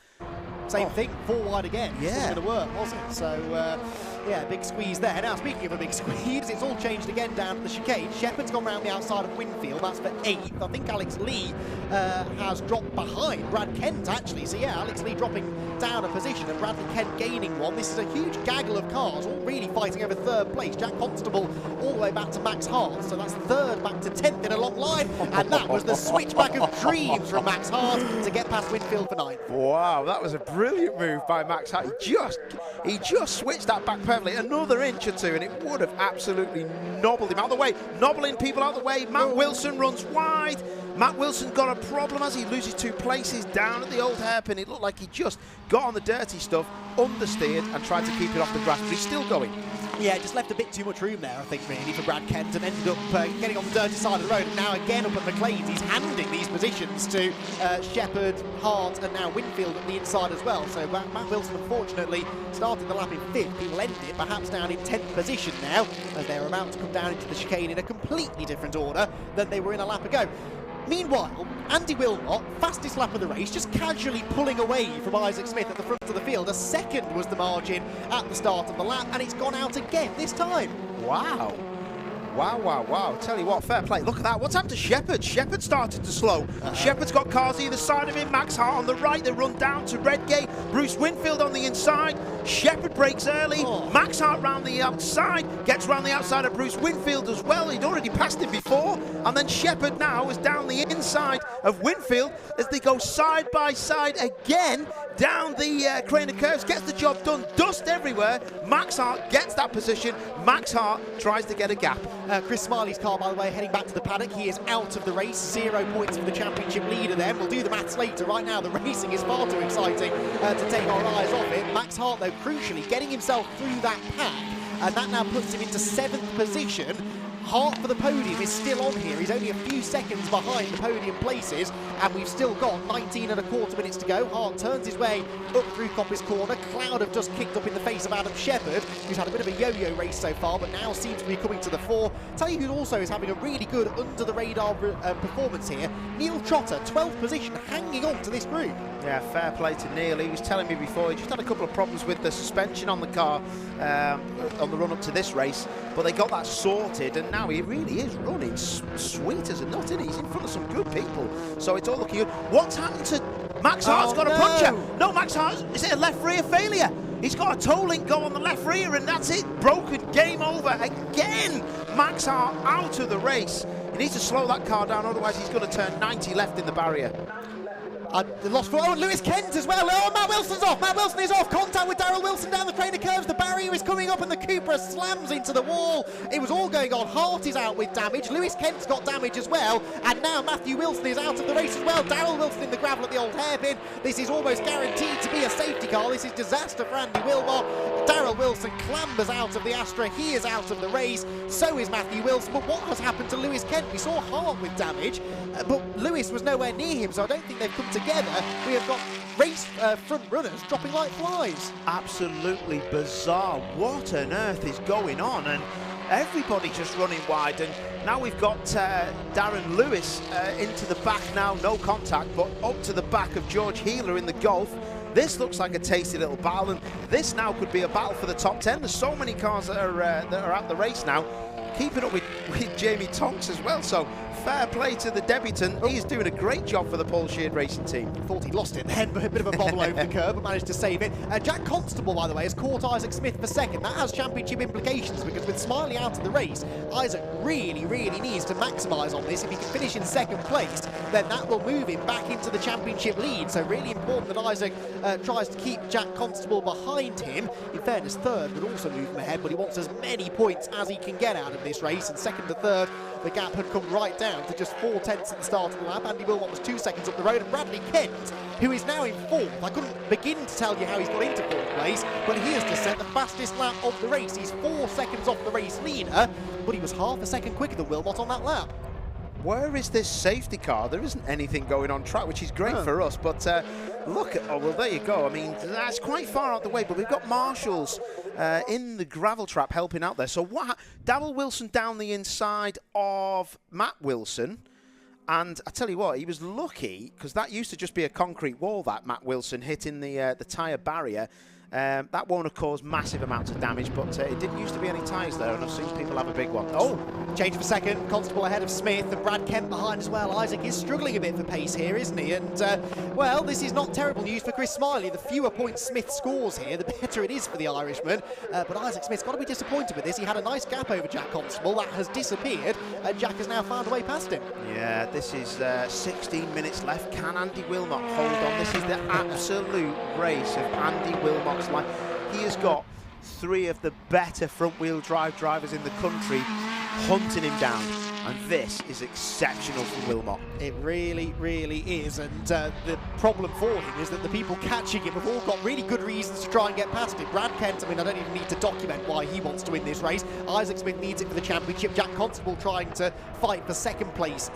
Same thing, 4 wide again. Yeah. It wasn't going to work, was it? So, yeah, big squeeze there. Now, speaking of a big squeeze, it's all changed again down at the chicane. Shepherd's gone round the outside of Winfield. That's for 8th. I think Alex Lee has dropped behind Brad Kent, actually. So, yeah, Alex Lee dropping down a position and Bradley Kent gaining one. This is a huge gaggle of cars, all really fighting over third place. Jack Constable all the way back to Max Hart. So that's third back to 10th in a long line. And that was the switchback of dreams from Max Hart to get past Winfield for 9th. Wow, that was a brilliant move by Max Hart. He just switched that back perfectly. Another inch or two and it would have absolutely nobbled him out of the way. Knobbling people out of the way. Matt Wilson runs wide. Matt Wilson got a problem as he loses 2 places down at the old hairpin. It looked like he just got on the dirty stuff, understeered and tried to keep it off the grass, but he's still going. Yeah, just left a bit too much room there, I think, really, for Brad Kent, and ended up getting on the dirty side of the road. And now again up at McLean's, he's handing these positions to Shepherd, Hart, and now Winfield at the inside as well. So Matt Wilson, unfortunately, started the lap in 5th. He will end it perhaps down in 10th position now, as they're about to come down into the chicane in a completely different order than they were in a lap ago. Meanwhile, Andy Wilmot, fastest lap of the race, just casually pulling away from Isaac Smith at the front of the field. A second was the margin at the start of the lap, and it's gone out again this time. Wow. Wow. Tell you what, fair play. Look at that. What's happened to Shepherd? Shepherd started to slow. Shepherd's got cars either side of him. Max Hart on the right. They run down to Redgate. Bruce Winfield on the inside. Shepherd breaks early. Max Hart round the outside. Gets round the outside of Bruce Winfield as well. He'd already passed him before. And then Shepherd now is down the inside of Winfield as they go side by side again down the crane of curves. Gets the job done. Dust everywhere. Max Hart gets that position. Max Hart tries to get a gap. Chris Smiley's car, by the way, heading back to the paddock. He is out of the race. 0 points for the championship leader then. We'll do the maths later. Right now, the racing is far too exciting to take our eyes off it. Max Hart, though, crucially getting himself through that pack, and that now puts him into 7th position. Hart for the podium is still on here. He's only a few seconds behind the podium places, and we've still got 19 and a quarter minutes to go. Hart turns his way up through Coppice Corner. Cloud have just kicked up in the face of Adam Shepherd, who's had a bit of a yo-yo race so far, but now seems to be coming to the fore. Tell you who also is having a really good under-the-radar performance here. Neil Trotter, 12th position, hanging on to this group. Yeah, fair play to Neil. He was telling me before he just had a couple of problems with the suspension on the car on the run up to this race, but they got that sorted, and now he really is running sweet as a nut, isn't he? He's in front of some good people, so it's all looking good. What's happened to Max Hart's got a puncture? No, Max Hart, is it a left rear failure? He's got a toe link go on the left rear, and that's it. Broken, game over again. Max Hart out of the race. He needs to slow that car down, otherwise he's going to turn 90 left in the barrier. Lost for Lewis Kent as well. Oh, Matt Wilson's off. Matt Wilson is off. Contact with Darrell Wilson down the trainer curves. The barrier is coming up and the Cupra slams into the wall. It was all going on. Hart is out with damage. Lewis Kent's got damage as well. And now Matthew Wilson is out of the race as well. Darrell Wilson in the gravel at the old hairpin. This is almost guaranteed to be a safety car. This is disaster for Andy Wilmot. Darrell Wilson clambers out of the Astra. He is out of the race. So is Matthew Wilson. But what has happened to Lewis Kent? We saw Hart with damage, but Lewis was nowhere near him, so I don't think they've come together. We have got race front runners dropping like flies. Absolutely bizarre. What on earth is going on? And everybody just running wide, and now we've got Darren Lewis into the back now, no contact, but up to the back of George Healer in the Golf. This looks like a tasty little battle, and this now could be a battle for the top 10. There's so many cars that are at the race now, keeping up with Jamie Tonks as well, so fair play to the debutant. He's doing a great job for the Paul Sheard Racing team. Thought he lost it then, but a bit of a bobble over the curb, but managed to save it. Jack Constable, by the way, has caught Isaac Smith for second. That has championship implications, because with Smiley out of the race, Isaac really needs to maximise on this. If he can finish in second place, then that will move him back into the championship lead. So really important that Isaac tries to keep Jack Constable behind him. In fairness, third would also move him ahead, but he wants as many points as he can get out of this race. And second to third, the gap had come right down to just 4 tenths at the start of the lap. Andy Wilmot was 2 seconds up the road, and Bradley Kent, who is now in fourth. I couldn't begin to tell you how he's got into fourth place, but he has just set the fastest lap of the race. He's 4 seconds off the race leader, but he was half a second quicker than Wilmot on that lap. Where is this safety car? There isn't anything going on track, which is great for us, but look at, oh, well, there you go. I mean, that's quite far out the way, but we've got marshals in the gravel trap helping out there. So what? Darrell Wilson down the inside of Matt Wilson, and I tell you what, he was lucky, because that used to just be a concrete wall, that Matt Wilson hitting the tyre barrier. That won't have caused massive amounts of damage, but it didn't used to be any tyres there, and I've seen people have a big one. Oh, change for second. Constable ahead of Smith, and Brad Kent behind as well. Isaac is struggling a bit for pace here, isn't he? And, well, this is not terrible news for Chris Smiley. The fewer points Smith scores here, the better it is for the Irishman. But Isaac Smith's got to be disappointed with this. He had a nice gap over Jack Constable. That has disappeared, and Jack has now found a way past him. Yeah, this is 16 minutes left. Can Andy Wilmot hold on? This is the absolute race of Andy Wilmot's life. He has got 3 of the better front-wheel drive drivers in the country hunting him down, and this is exceptional for Wilmot. It really is, and the problem for him is that the people catching him have all got really good reasons to try and get past him. Brad Kent, I mean, I don't even need to document why he wants to win this race. Isaac Smith needs it for the championship. Jack Constable trying to fight for third place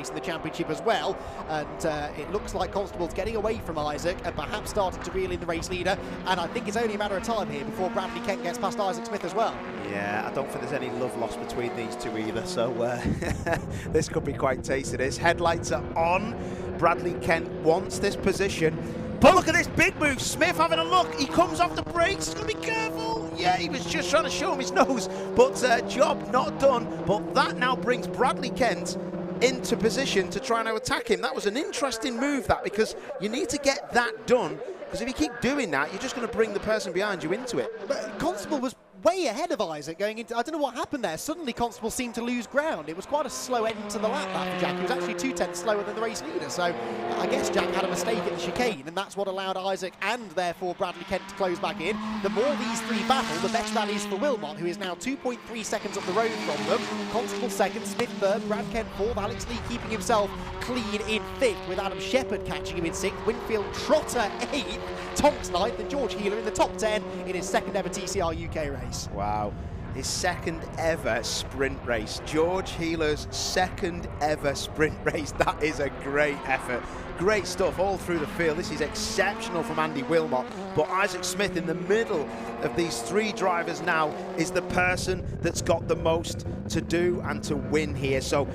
in the championship as well, and it looks like Constable's getting away from Isaac and perhaps starting to reel in the race leader, and I think it's only a matter of time here before Bradley Kent gets past Isaac Smith as well. Yeah, I don't think there's any love lost between these two either, so this could be quite tasty. His headlights are on. Bradley Kent wants this position, but look at this big move. Smith having a look. He comes off the brakes. He's got to be careful. Yeah, he was just trying to show him his nose, but job not done. But that now brings Bradley Kent into position to try and attack him. That was an interesting move, that, because you need to get that done, because if you keep doing that, you're just going to bring the person behind you into it. But Constable was way ahead of Isaac going into, I don't know what happened there. Suddenly Constable seemed to lose ground. It was quite a slow end to the lap, that for Jack. He was actually 2 tenths slower than the race leader, so I guess Jack had a mistake at the chicane, and that's what allowed Isaac and therefore Bradley Kent to close back in. The more these 3 battle, the better that is for Wilmot, who is now 2.3 seconds up the road from them. Constable second, Smith third, Brad Kent fourth, Alex Lee keeping himself clean in fifth, with Adam Shepherd catching him in sixth, Winfield Trotter eighth, Tonks ninth, and George Healer in the top 10 in his second ever TCR UK race. Wow. his second ever sprint race. George Heeler's second ever sprint race. That is a great effort. Great stuff all through the field. This is exceptional from Andy Wilmot. But Isaac Smith in the middle of these three drivers now is the person that's got the most to do and to win here. So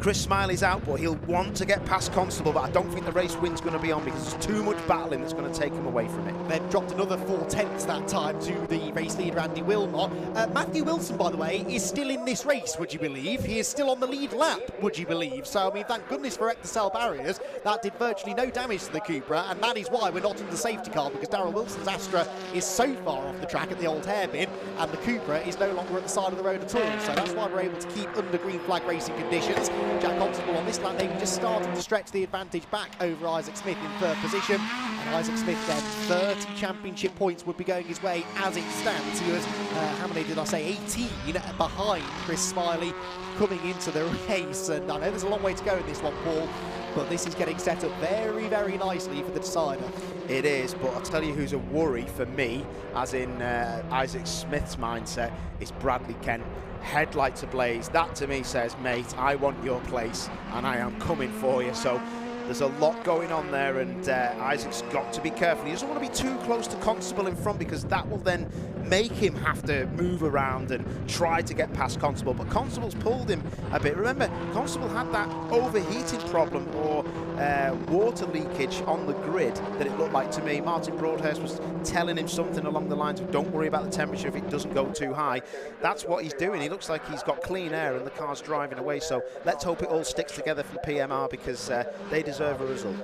Chris Smiley's out, but he'll want to get past Constable, but I don't think the race win's going to be on because there's too much battling that's going to take him away from it. They've dropped another 4/10 that time to the race leader Andy Wilmot. Matthew Wilson, by the way, is still in this race, would you believe? He is still on the lead lap, would you believe? So, I mean, thank goodness for Ectocell barriers. That did virtually no damage to the Cupra, and that is why we're not in the safety car, because Darrell Wilson's Astra is so far off the track at the old hairpin, and the Cupra is no longer at the side of the road at all. So that's why we're able to keep under green flag racing conditions. Jack Constable on this lap maybe just starting to stretch the advantage back over Isaac Smith in third position. And Isaac Smith then 30 championship points would be going his way as it stands. He was, how many did I say, 18 behind Chris Smiley coming into the race. And I know there's a long way to go in this one, Paul, but this is getting set up very, very nicely for the decider. It is, but I'll tell you who's a worry for me, as in Isaac Smith's mindset, is Bradley Kent. Headlights ablaze. That to me says, mate, I want your place and I am coming for you. So there's a lot going on there, and Isaac's got to be careful. He doesn't want to be too close to Constable in front, because that will then make him have to move around and try to get past Constable. But Constable's pulled him a bit. Remember, Constable had that overheating problem or water leakage on the grid that it looked like to me. Martin Broadhurst was telling him something along the lines of, don't worry about the temperature if it doesn't go too high. That's what he's doing. He looks like he's got clean air and the car's driving away. So let's hope it all sticks together for PMR, because they deserve a result.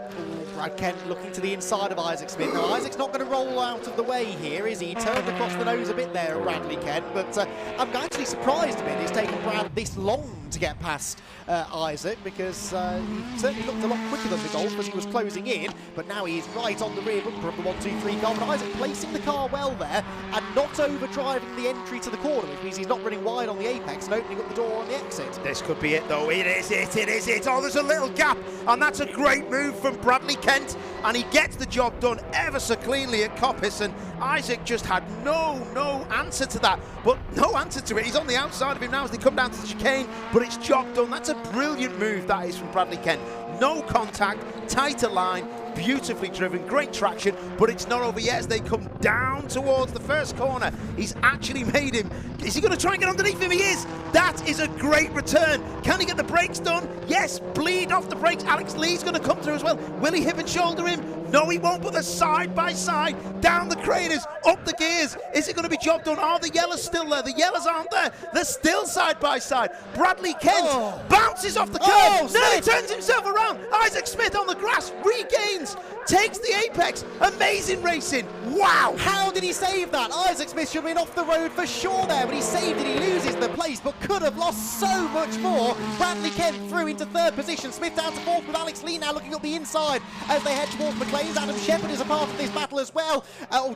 Brad Kent looking to the inside of Isaac Smith. Now, Isaac's not going to roll out of the way here, is he? He turned across the nose a bit there, Bradley Kent, but I'm actually surprised a bit it's taken Brad this long to get past Isaac, because he certainly looked a lot quicker than the Golf as he was closing in, but now he is right on the rear bumper of the 1-2-3 car. But Isaac placing the car well there and not overdriving the entry to the corner, which means he's not running wide on the apex and opening up the door on the exit. This could be it, though. It is it. Oh, there's a little gap, and that's a great move from Bradley Kent, and he gets the job done ever so cleanly at Coppice, and Isaac just had no answer to that, but no answer to it. He's on the outside of him now as they come down to the chicane, but it's job done. That's a brilliant move, that is, from Bradley Kent. No contact, tighter line, beautifully driven, great traction, but it's not over yet as they come down towards the first corner. He's actually made him. Is he going to try and get underneath him? He is. That is a great return. Can he get the brakes done? Yes, bleed off the brakes. Alex Lee's going to come through as well. Will he hip and shoulder him? No, he won't, but they're side by side, down the craters, up the gears. Is it going to be job done? Are the yellows still there? The yellows aren't there. They're still side by side. Bradley Kent bounces off the curb. Nearly turns himself around. Isaac Smith on the grass, regains, takes the apex. Amazing racing. Wow. How did he save that? Isaac Smith should have been off the road for sure there, but he saved it. He loses the place, but could have lost so much more. Bradley Kent through into third position. Smith down to fourth with Alex Lee now looking up the inside as they head towards McLean's. Adam Shepherd is a part of this battle as well.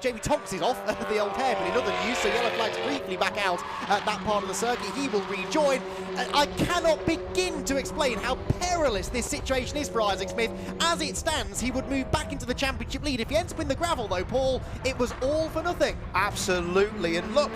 Jamie Tonks is off the old hairpin in other news, so yellow flags briefly back out at that part of the circuit. He will rejoin. I cannot begin to explain how perilous this situation is for Isaac Smith. As it stands, he would move back into the championship lead. If he ends up in the gravel, though, Paul, it was all for nothing. Absolutely, and look,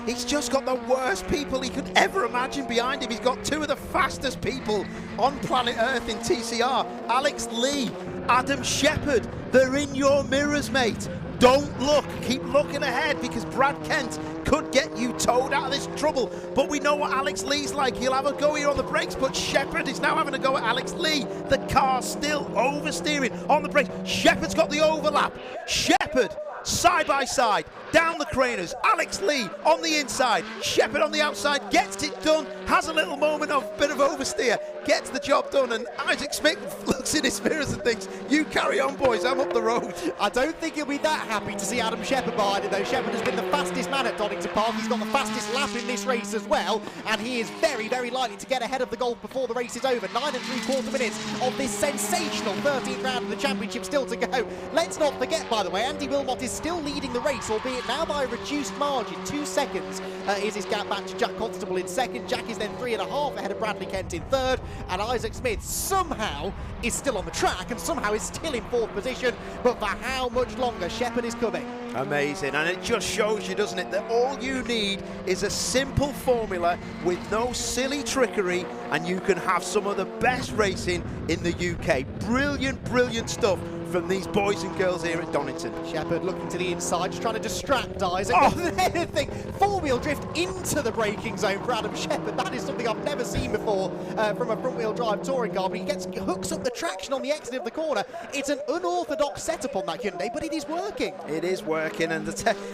he's just got the worst people he could ever imagine behind him. He's got two of the fastest people on planet Earth in TCR, Alex Lee, Adam Shepherd. They're in your mirrors, mate. Don't look, keep looking ahead, because Brad Kent could get you towed out of this trouble. But we know what Alex Lee's like. He'll have a go here on the brakes, but Shepherd is now having a go at Alex Lee. The car's still oversteering on the brakes. Shepherd's got the overlap. Shepherd side by side, down the craners. Alex Lee on the inside, Shepherd on the outside, gets it done, has a little moment of bit of oversteer, gets the job done, and Isaac Smith looks in his mirrors and thinks, you carry on, boys, I'm up the road. I don't think he'll be that happy to see Adam Shepherd behind him, though. Shepherd has been the fastest man at Donington Park. He's got the fastest lap in this race as well, and he is very, very likely to get ahead of the Golf before the race is over. 9 3/4 minutes of this sensational 13th round of the championship still to go. Let's not forget, by the way, Andy Wilmot is still leading the race, albeit now by a reduced margin. 2 seconds is his gap back to Jack Constable in second. Jack is then 3.5 ahead of Bradley Kent in third, and Isaac Smith somehow is still on the track and somehow is still in fourth position, but for how much longer? Shepherd is coming. Amazing, and it just shows you, doesn't it, that all you need is a simple formula with no silly trickery, and you can have some of the best racing in the UK. Brilliant, brilliant stuff from these boys and girls here at Donington. Shepherd looking to the inside, just trying to distract Isaac. Anything. Four-wheel drift into the braking zone for Adam Shepherd. That is something I've never seen before from a front-wheel drive touring car, but he hooks up the traction on the exit of the corner. It's an unorthodox setup on that Hyundai, but it is working. It is working, and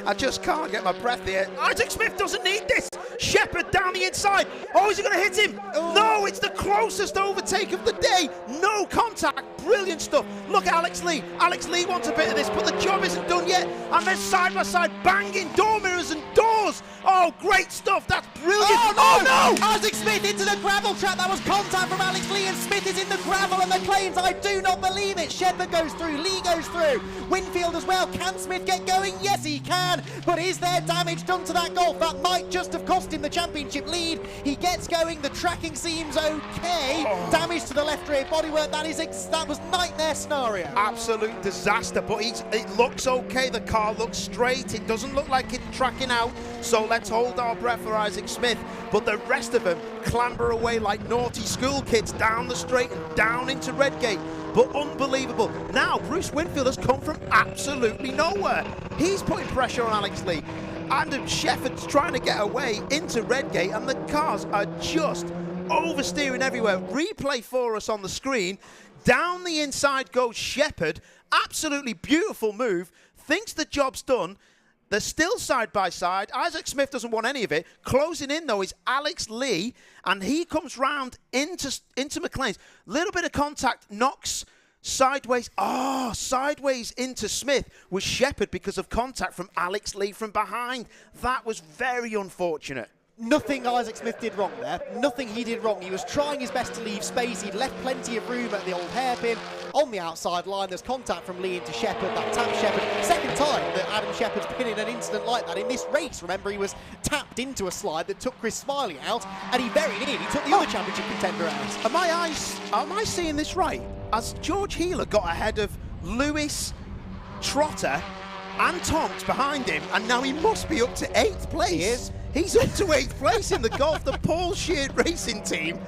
I just can't get my breath here. Isaac Smith doesn't need this. Shepherd down the inside. Oh, is he going to hit him? Oh. No, it's the closest overtake of the day. No contact. Brilliant stuff. Look at Alex Lee. Alex Lee wants a bit of this, but the job isn't done yet. And they're side by side banging door mirrors and doors. Oh, great stuff. That's brilliant. Oh, no! Isaac Smith into the gravel trap. That was contact from Alex Lee, and Smith is in the gravel, and the claims, I do not believe it. Shepherd goes through. Lee goes through. Winfield as well. Can Smith get going? Yes, he can. But is there damage done to that Golf? That might just have cost him the championship lead. He gets going. The tracking seems okay. Damage to the left rear bodywork. That was nightmare scenario. Absolute disaster, but it looks okay. The car looks straight. It doesn't look like it's tracking out. So let's hold our breath for Isaac Smith. But the rest of them clamber away like naughty school kids down the straight and down into Redgate. But unbelievable. Now, Bruce Winfield has come from absolutely nowhere. He's putting pressure on Alex Lee. And Shepherd's trying to get away into Redgate, and the cars are just oversteering everywhere. Replay for us on the screen. Down the inside goes Shepherd. Absolutely beautiful move. Thinks the job's done. They're still side by side. Isaac Smith doesn't want any of it. Closing in, though, is Alex Lee, and he comes round into McLean's. Little bit of contact, knocks sideways. Sideways into Smith was Shepherd because of contact from Alex Lee from behind. That was very unfortunate. Nothing Isaac Smith did wrong there. Nothing he did wrong. He was trying his best to leave space. He'd left plenty of room at the old hairpin. On the outside line, there's contact from Lee into Shepherd. That taps Shepherd. Second time that Adam Shepherd's been in an incident like that in this race. Remember, he was tapped into a slide that took Chris Smiley out, and he very nearly took the other championship contender out. Am I seeing this right? As George Healer got ahead of Lewis, Trotter, and Tonks behind him, and now he must be up to 8th place. He is. He's up to 8th place in the Golf. The Paul Sheard Racing team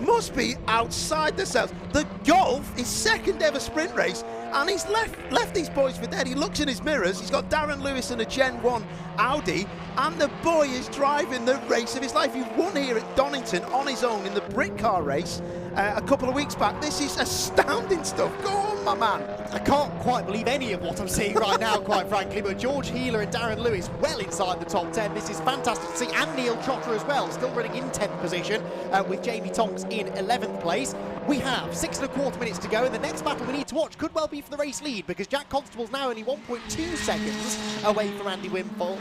must be outside themselves. The Golf is second ever sprint race, and he's left these boys for dead. He looks in his mirrors. He's got Darren Lewis and a Gen 1 Audi, and the boy is driving the race of his life. He won here at Donington on his own in the Brit car race a couple of weeks back. This is astounding stuff. Go on, my man. I can't quite believe any of what I'm seeing right now, quite frankly, but George Healer and Darren Lewis well inside the top 10. This is fantastic to see, and Neil Trotter as well, still running in 10th position with Jamie Tonks in 11th place. We have 6.25 minutes to go, and the next battle we need to watch could well be for the race lead, because Jack Constable's now only 1.2 seconds away from Andy Wilmot.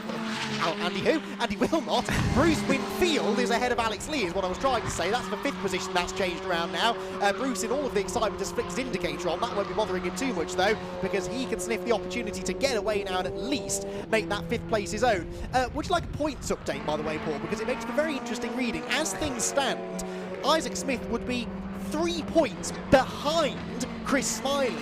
Bruce Winfield is ahead of Alex Lee, is what I was trying to say. That's the 5th position. That's changed around now. Bruce, in all of the excitement, has flicked his indicator on. That won't be bothering him too much, though, because he can sniff the opportunity to get away now and at least make that 5th place his own. Would you like a points update, by the way, Paul? Because it makes for very interesting reading. As things stand, Isaac Smith would be 3 points behind Chris Smiley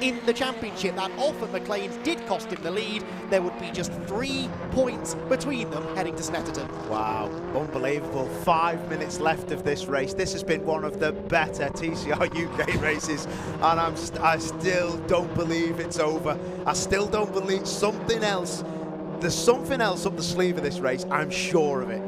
in the championship. That off at McLean's did cost him the lead. There would be just 3 points between them heading to Snetterton. Wow, unbelievable. 5 minutes left of this race. This has been one of the better TCR UK races, and I still don't believe it's over. I still don't believe something else. There's something else up the sleeve of this race, I'm sure of it.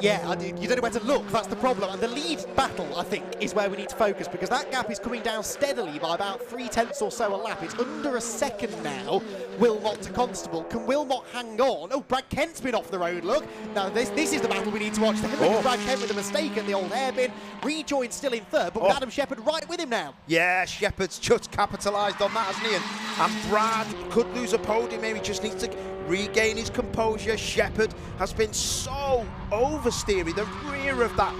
You don't know where to look, that's the problem. And the lead battle, I think, is where we need to focus, because that gap is coming down steadily by about 3/10 or so a lap. It's under a second now, Wilmot to Constable. Can Wilmot hang on? Oh, Brad Kent's been off the road, look. Now, this is the battle we need to watch. Brad Kent with a mistake at the old hairpin. Rejoined still in 3rd, but with Adam Shepherd right with him now. Yeah, Shepherd's just capitalised on that, hasn't he? And Brad could lose a podium here. He just needs to regain his composure. Shepherd has been so oversteery. The rear of that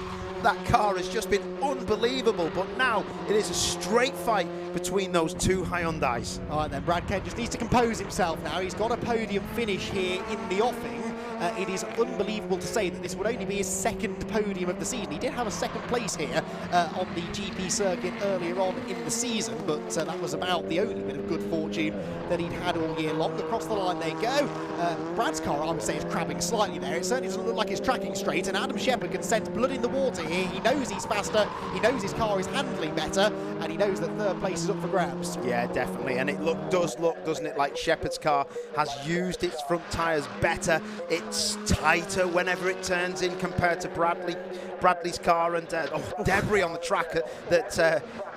car has just been unbelievable, but now it is a straight fight between those two Hyundais. All right then, Brad Kent just needs to compose himself now. He's got a podium finish here in the offing. it is unbelievable to say that this would only be his second podium of the season. He did have a second place here on the GP circuit earlier on in the season, but that was about the only bit of good fortune that he'd had all year long. Across the line they go. Brad's car, I would say, is crabbing slightly there. It certainly doesn't look like it's tracking straight, and Adam Shepherd can sense blood in the water here. He knows he's faster, he knows his car is handling better, and he knows that third place is up for grabs. Yeah, definitely, and it does look, doesn't it, like Shepherd's car has used its front tyres better. It's tighter whenever it turns in compared to Bradley's car, and debris on the track that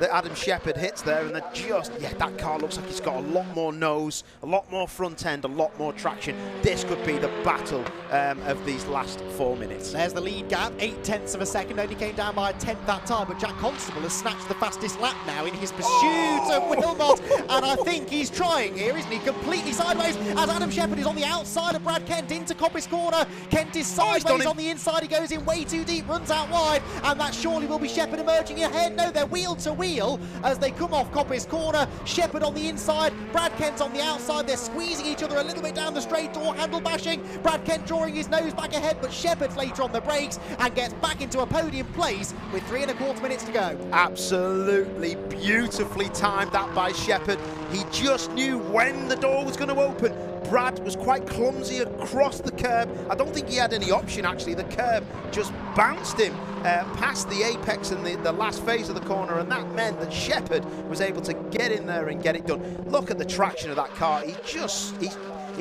Adam Shepherd hits there, and that car looks like it's got a lot more nose, a lot more front end, a lot more traction. This could be the battle of these last 4 minutes. There's the lead gap, 0.8 of a second, only came down by a tenth that time, but Jack Constable has snatched the fastest lap now in his pursuit of Wilmot, and I think he's trying here, isn't he? Completely sideways as Adam Shepherd is on the outside of Brad Kent into Coppice Corner. Kent is sideways on the inside, he goes in way too deep, runs out wide, and that surely will be Shepherd emerging ahead. No, they're wheel to wheel as they come off Coppice Corner. Shepherd on the inside, Brad Kent on the outside. They're squeezing each other a little bit down the straight, door handle bashing. Brad Kent drawing his nose back ahead, but Shepherd's later on the brakes and gets back into a podium place with 3 1/4 minutes to go. Absolutely beautifully timed that by Shepherd. He just knew when the door was going to open. Brad was quite clumsy across the curb. I don't think he had any option, actually. The curb just bounced him past the apex and the last phase of the corner, and that meant that Shepherd was able to get in there and get it done. Look at the traction of that car. He's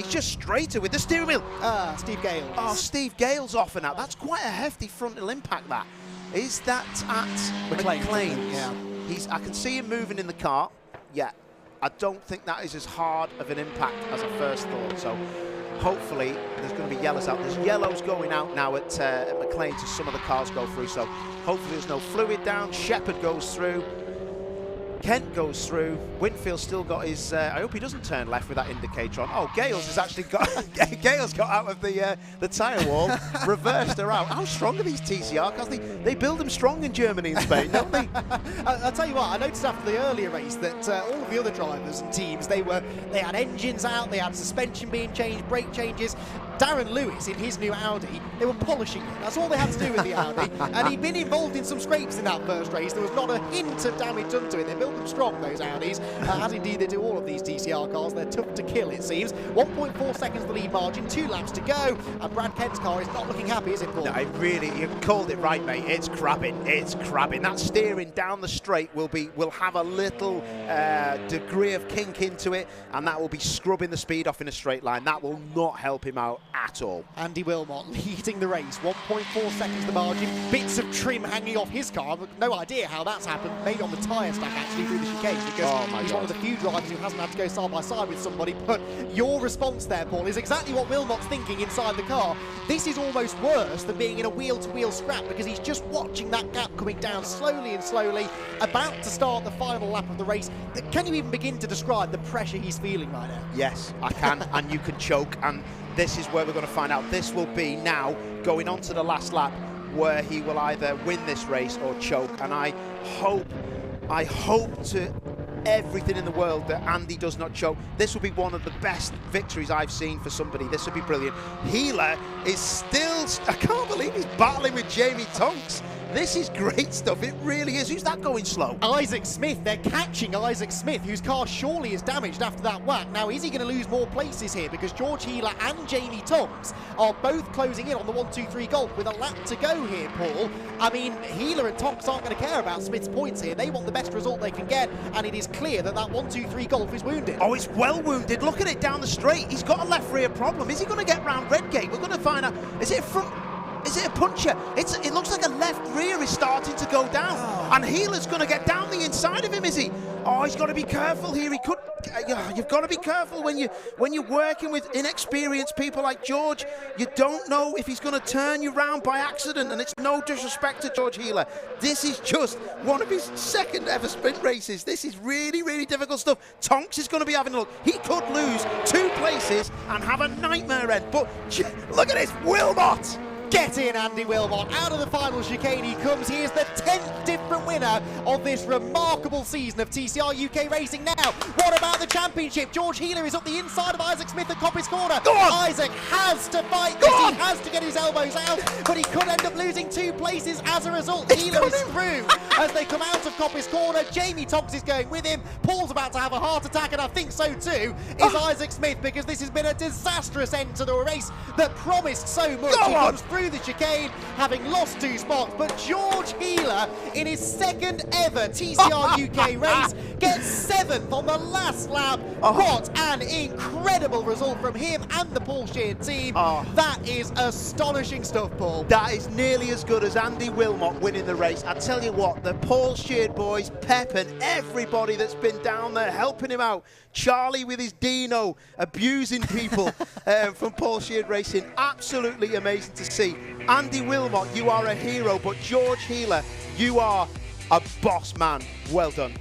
just straighter with the steering wheel. Steve Gales. Oh, Steve Gales off and out. That's quite a hefty frontal impact, that. Is that at McLean's? Yeah. I can see him moving in the car. Yeah. I don't think that is as hard of an impact as I first thought. So hopefully there's going to be yellows out. There's yellows going out now at McLean's as some of the cars go through. So hopefully there's no fluid down. Shepherd goes through. Kent goes through. Winfield still got his. I hope he doesn't turn left with that indicator on. Oh, Gales has actually got. Gales got out of the tyre wall, reversed her out. How strong are these TCR cars? They build them strong in Germany and Spain, don't they? I'll tell you what. I noticed after the earlier race that all of the other drivers and teams they had engines out, they had suspension being changed, brake changes. Darren Lewis in his new Audi, they were polishing it. That's all they had to do with the Audi. And he'd been involved in some scrapes in that first race. There was not a hint of damage done to it. They built them strong, those Audis, as indeed they do all of these TCR cars. They're tough to kill, it seems. 1.4 seconds the lead margin, 2 laps to go, and Brad Kent's car is not looking happy, is it, Paul? No, you called it right, mate. It's crabbing. It's crabbing. That steering down the straight will have a little degree of kink into it, and that will be scrubbing the speed off in a straight line. That will not help him out at all. Andy Wilmot leading the race, 1.4 seconds the margin, bits of trim hanging off his car. No idea how that's happened, maybe on the tyre stack actually through the chicane, because he's one of the few drivers who hasn't had to go side by side with somebody. But your response there, Paul, is exactly what Wilmot's thinking inside the car. This is almost worse than being in a wheel-to-wheel scrap, because he's just watching that gap coming down slowly and slowly, about to start the final lap of the race. Can you even begin to describe the pressure he's feeling right now? Yes, I can, and you can choke, and this is where we're going to find out. This will be now going on to the last lap where he will either win this race or choke, and I hope to everything in the world that Andy does not choke. This will be one of the best victories I've seen for somebody. This will be brilliant. Healer is still, I can't believe he's battling with Jamie Tonks. This is great stuff, it really is. Who's that going slow? Isaac Smith, they're catching Isaac Smith, whose car surely is damaged after that whack. Now, is he going to lose more places here? Because George Healer and Jamie Tonks are both closing in on the 1-2-3 Golf with a lap to go here, Paul. I mean, Healer and Tonks aren't going to care about Smith's points here. They want the best result they can get, and it is clear that 1-2-3 Golf is wounded. Oh, it's well wounded. Look at it down the straight. He's got a left rear problem. Is he going to get round Redgate? We're going to find out. Is it a front? Is it a puncher? It looks like a left rear is starting to go down. And Healer's going to get down the inside of him, is he? Oh, he's got to be careful here. He could. You've got to be careful when you're working with inexperienced people like George. You don't know if he's going to turn you round by accident, and it's no disrespect to George Healer. This is just one of his second ever sprint races. This is really, really difficult stuff. Tonks is going to be having a look. He could lose 2 places and have a nightmare end. But look at this, Wilmot. Get in, Andy Wilmot. Out of the final chicane he comes. He is the 10th different winner of this remarkable season of TCR UK racing. Now, what about the championship? George Healer is up the inside of Isaac Smith at Coppice Corner. Isaac has to fight this. He has to get his elbows out, but he could end up losing 2 places as a result. Healer is through as they come out of Coppice Corner. Jamie Tonks is going with him. Paul's about to have a heart attack, and I think so too is Isaac Smith, because this has been a disastrous end to the race that promised so much. He comes through the chicane, having lost 2 spots, but George Healer, in his 2nd ever TCR UK race, gets 7th on the last lap. What an incredible result from him and the Paul Sheard team. That is astonishing stuff, Paul. That is nearly as good as Andy Wilmot winning the race. I tell you what, the Paul Sheard boys, Pep and everybody that's been down there helping him out. Charlie with his Dino, abusing people from Paul Sheard Racing. Absolutely amazing to see. Andy Wilmot, you are a hero, but George Healer, you are a boss man. Well done.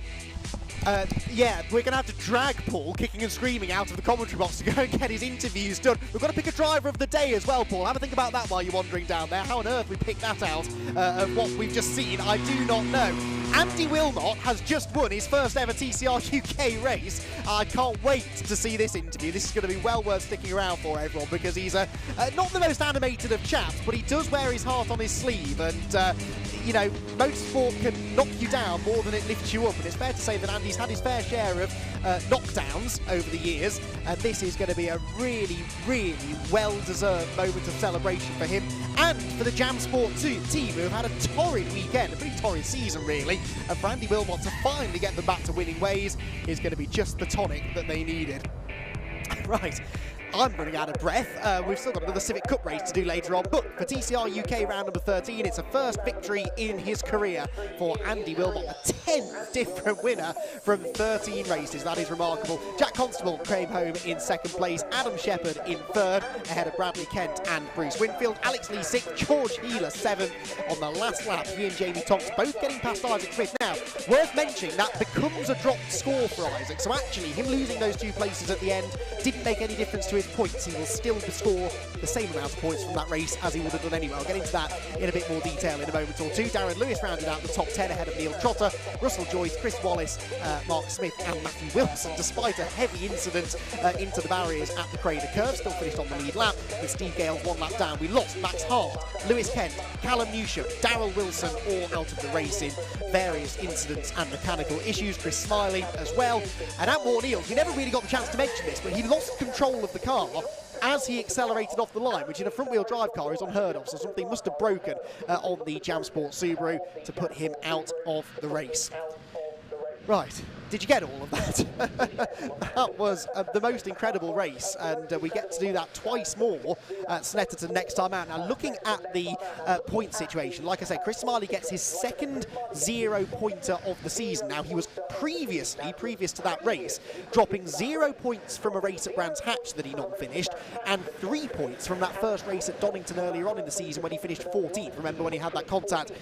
Yeah, we're going to have to drag Paul, kicking and screaming, out of the commentary box to go and get his interviews done. We've got to pick a driver of the day as well, Paul. Have a think about that while you're wandering down there. How on earth we picked that out of what we've just seen, I do not know. Andy Wilmot has just won his first ever TCR UK race. I can't wait to see this interview. This is going to be well worth sticking around for, everyone, because he's not the most animated of chaps, but he does wear his heart on his sleeve, and you know, motorsport can knock you down more than it lifts you up, and it's fair to say that Andy's had his fair share of knockdowns over the years, and this is going to be a really, really well-deserved moment of celebration for him and for the Jam Sport team, who have had a torrid weekend, a pretty torrid season, really, and for Andy Wilmot to finally get them back to winning ways is going to be just the tonic that they needed. Right. I'm running out of breath. We've still got another Civic Cup race to do later on, but for TCR UK round number 13, it's a first victory in his career for Andy Wilmot, a 10th different winner from 13 races. That is remarkable. Jack Constable came home in 2nd place, Adam Shepherd in 3rd, ahead of Bradley Kent and Bruce Winfield. Alex Lee 6th, George Healer 7th. On the last lap, he and Jamie Tonks both getting past Isaac Smith. Now, worth mentioning, that becomes a dropped score for Isaac, so actually him losing those 2 places at the end didn't make any difference to his points. He will still score the same amount of points from that race as he would have done anyway. I'll get into that in a bit more detail in a moment or two. Darren Lewis rounded out the top 10 ahead of Neil Trotter, Russell Joyce, Chris Wallace, Mark Smith and Matthew Wilson, despite a heavy incident into the barriers at the Crater Curve. Still finished on the lead lap, with Steve Gales 1 lap down. We lost Max Hart, Lewis Kent, Callum Newsham, Darrell Wilson, all out of the race in various incidents and mechanical issues. Chris Smiley as well. And Antwar Neal, we never really got the chance to mention this, but he lost control of the car as he accelerated off the line, which in a front-wheel drive car is unheard of, so something must have broken on the Jam Sport Subaru to put him out of the race. Right, did you get all of that? That was the most incredible race, and we get to do that twice more at Snetterton next time out. Now, looking at the point situation, like I said, Chris Smiley gets his 2nd 0-pointer of the season. Now, he was previous to that race, dropping 0 points from a race at Brands Hatch that he non-finished, and 3 points from that first race at Donington earlier on in the season when he finished 14th. Remember when he had that contact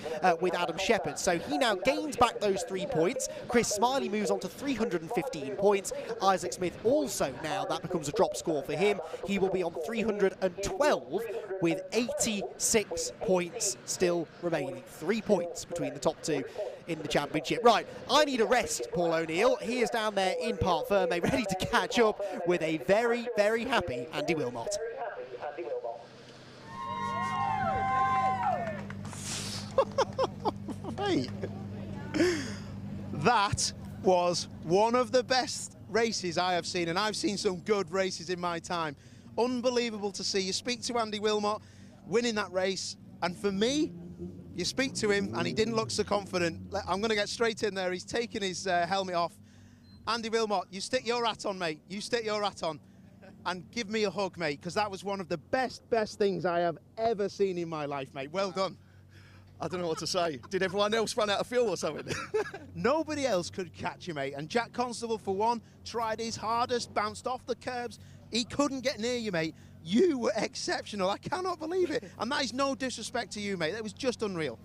with Adam Shepherd. So he now gains back those 3 points. Chris Smiley moves on to 315 points. Isaac Smith also, now that becomes a drop score for him. He will be on 312 with 86 points still remaining. 3 points between the top 2 in the championship. Right, I need a rest, Paul O'Neill. He is down there in Parc Ferme, ready to catch up with a very, very happy Andy Wilmot. Right. That was one of the best races I have seen, and I've seen some good races in my time. Unbelievable to see. You speak to Andy Wilmot winning that race, and for me, you speak to him and he didn't look so confident. I'm going to get straight in there. He's taking his helmet off. Andy Wilmot, you stick your hat on, mate. You stick your hat on and give me a hug, mate, because that was one of the best things I have ever seen in my life, mate. Well done. I don't know what to say. Did everyone else run out of fuel or something? Nobody else could catch you, mate. And Jack Constable, for one, tried his hardest, bounced off the curbs. He couldn't get near you, mate. You were exceptional. I cannot believe it. And that is no disrespect to you, mate. That was just unreal.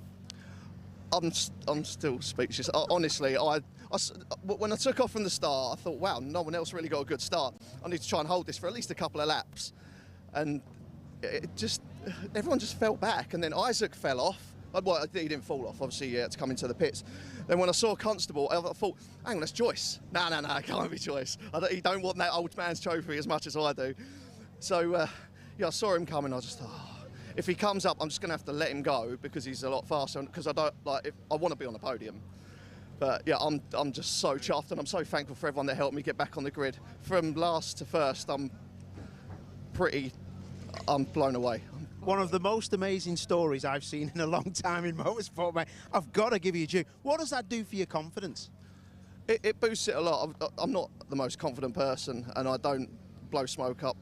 I'm still speechless. Honestly, when I took off from the start, I thought, wow, no one else really got a good start. I need to try and hold this for at least a couple of laps. And everyone just fell back, and then Isaac fell off. Well, he didn't fall off, obviously, he had to come into the pits. Then when I saw Constable, I thought, hang on, that's Joyce. No, it can't be Joyce. He don't want that old man's trophy as much as I do. So, yeah, I saw him coming, I just thought, if he comes up, I'm just going to have to let him go because he's a lot faster, because I want to be on the podium. But yeah, I'm just so chuffed, and I'm so thankful for everyone that helped me get back on the grid. From last to first, I'm blown away. One of the most amazing stories I've seen in a long time in motorsport, mate. I've got to give you due. What does that do for your confidence? It boosts it a lot. I'm not the most confident person, and I don't blow smoke up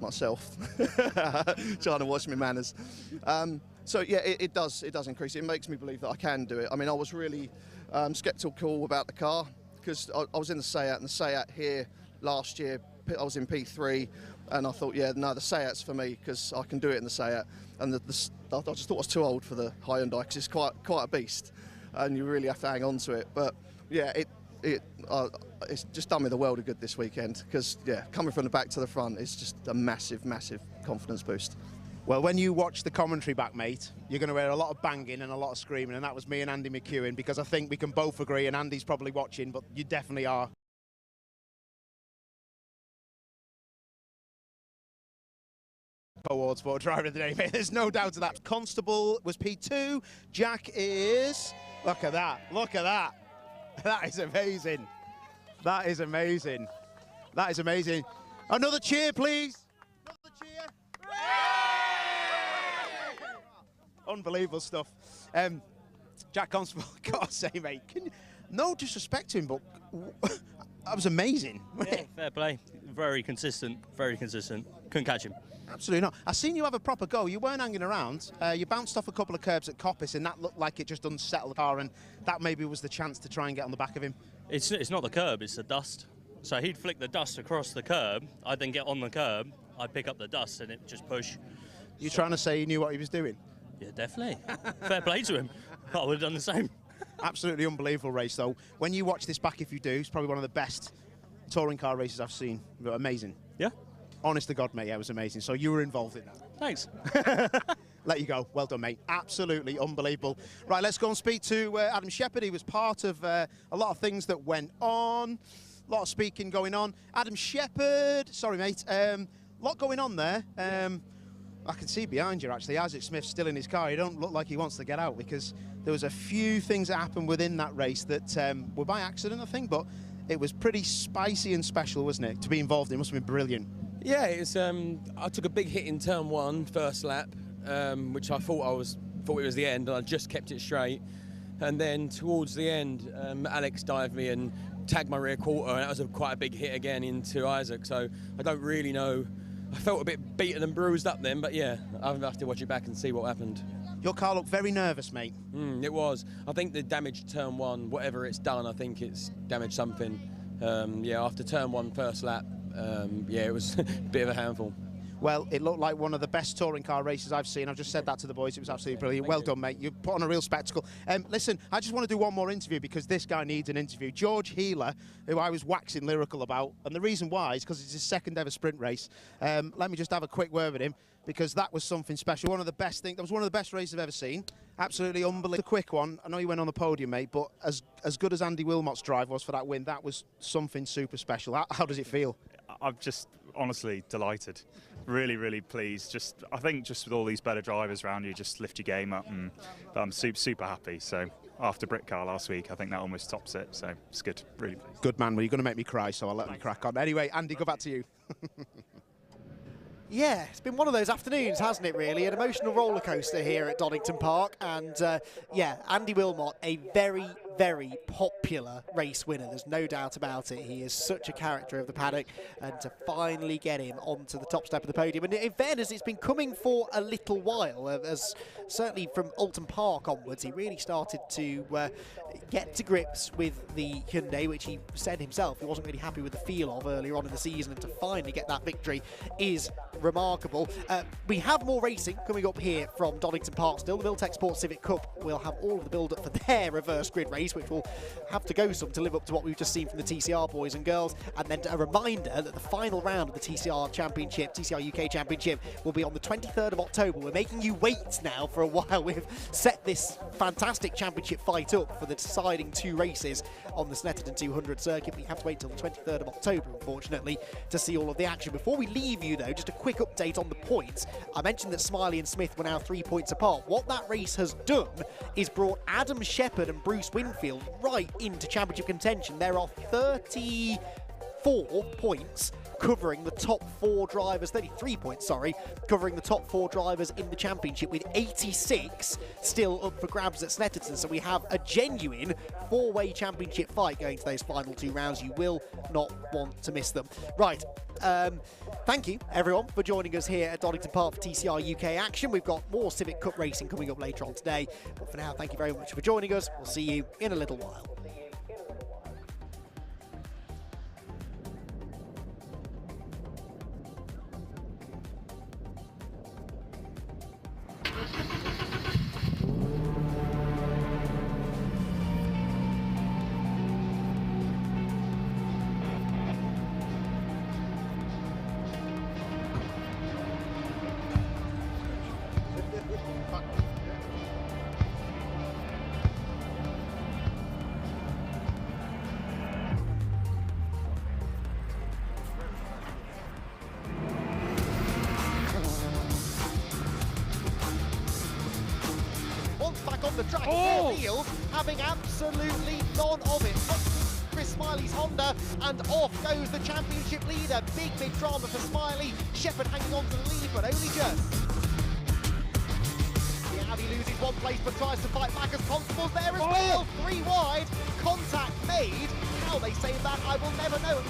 myself, trying to watch my manners. So yeah, it does increase it. It makes me believe that I can do it. I mean, I was really sceptical about the car because I was in the Seat, and the Seat here last year, I was in P3, and I thought, yeah, no, the Seat's for me because I can do it in the Seat. And I just thought I was too old for the Hyundai because it's quite a beast, and you really have to hang on to it. But yeah, it's just done me the world of good this weekend because, yeah, coming from the back to the front is just a massive, massive confidence boost. Well, when you watch the commentary back, mate, you're going to hear a lot of banging and a lot of screaming, and that was me and Andy McEwen, because I think we can both agree, and Andy's probably watching, but you definitely are. Award Sport Driver of the Day, mate. There's no doubt of that. Constable was P2. Jack is... Look at that. Look at that. That is amazing. That is amazing. That is amazing. Another cheer, please. Another cheer. Unbelievable stuff. Jack Constable, gotta say, mate, no disrespect to him, but that was amazing. Yeah, fair play. Very consistent, very consistent. Couldn't catch him. Absolutely not. I seen you have a proper go. You weren't hanging around. You bounced off a couple of curbs at Coppice, and that looked like it just unsettled the car, and that maybe was the chance to try and get on the back of him. It's not the curb, it's the dust. So he'd flick the dust across the curb, I'd then get on the curb, I'd pick up the dust, and it just push. You trying to say he knew what he was doing? Yeah, definitely. Fair play to him. I would have done the same. Absolutely unbelievable race, though. When you watch this back, if you do, it's probably one of the best touring car races I've seen. Amazing. Yeah? Honest to God, mate, it was amazing. So you were involved in that. Thanks. Let you go. Well done, mate. Absolutely unbelievable. Right, let's go and speak to Adam Shepherd. He was part of a lot of things that went on. A lot of speaking going on. Adam Shepherd, sorry, mate. Lot going on there. I can see behind you, actually, Isaac Smith's still in his car. He don't look like he wants to get out, because there was a few things that happened within that race that were by accident, I think, but it was pretty spicy and special, wasn't it? To be involved in it must have been brilliant. Yeah, it's. I took a big hit in turn one, first lap, which I thought it was the end, and I just kept it straight. And then towards the end, Alex dived me and tagged my rear quarter, and that was quite a big hit again into Isaac. So I don't really know. I felt a bit beaten and bruised up then, but yeah, I'll have to watch it back and see what happened. Your car looked very nervous, mate. It was. I think the damage turn one, whatever it's done, I think it's damaged something. Yeah, after turn one, first lap, yeah, it was a bit of a handful. Well, it looked like one of the best touring car races I've seen. I've just said that to the boys. It was absolutely brilliant. Well done, mate. You put on a real spectacle. Listen, I just want to do one more interview because this guy needs an interview. George Healer, who I was waxing lyrical about, and the reason why is because it's his second ever sprint race. Let me just have a quick word with him, because that was something special. One of the best things. That was one of the best races I've ever seen. Absolutely unbelievable. A quick one. I know you went on the podium, mate, but as good as Andy Wilmot's drive was for that win, that was something super special. How does it feel? I'm just honestly delighted. Really, really pleased. I think with all these better drivers around you, just lift your game up. But I'm super happy. So after Britcar last week, I think that almost tops it. So it's good. Really pleased. Good man. Well, you're going to make me cry, so I'll let me crack on. Anyway, Andy, go back to you. Yeah, it's been one of those afternoons, hasn't it, really? An emotional roller coaster here at Donington Park. And, yeah, Andy Wilmot, a very, very popular race winner. There's no doubt about it. He is such a character of the paddock. And to finally get him onto the top step of the podium. And in fairness, it's been coming for a little while. As certainly from Alton Park onwards, he really started to get to grips with the Hyundai, which he said himself he wasn't really happy with the feel of earlier on in the season. And to finally get that victory is remarkable. We have more racing coming up here from Donington Park still. The Miltech Sports Civic Cup will have all of the build-up for their reverse grid race. race, which will have to go some to live up to what we've just seen from the TCR boys and girls. And then a reminder that the final round of the TCR Championship, TCR UK Championship, will be on the 23rd of October. We're making you wait now for a while. We've set this fantastic championship fight up for the deciding 2 races on the Snetterton 200 circuit. We have to wait till the 23rd of October, unfortunately, to see all of the action. Before we leave you, though, just a quick update on the points. I mentioned that Smiley and Smith were now 3 points apart. What that race has done is brought Adam Shepherd and Bruce Winfield right into championship contention. There are 34 points covering the top 4 drivers, 33 points, sorry, covering the top 4 drivers in the championship, with 86 still up for grabs at Snetterton. So we have a genuine 4-way championship fight going to those final 2 rounds. You will not want to miss them. Right. Thank you, everyone, for joining us here at Donington Park for TCR UK action. We've got more Civic Cup racing coming up later on today. But for now, thank you very much for joining us. We'll see you in a little while. The track, Field having absolutely none of it. Up Chris Smiley's Honda, and off goes the championship leader. Big drama for Smiley. Shepherd hanging on to the lead, but only just. Abbey loses 1 place, but tries to fight back as Constable's there as well. 3 wide, contact made. How they saved that, I will never know.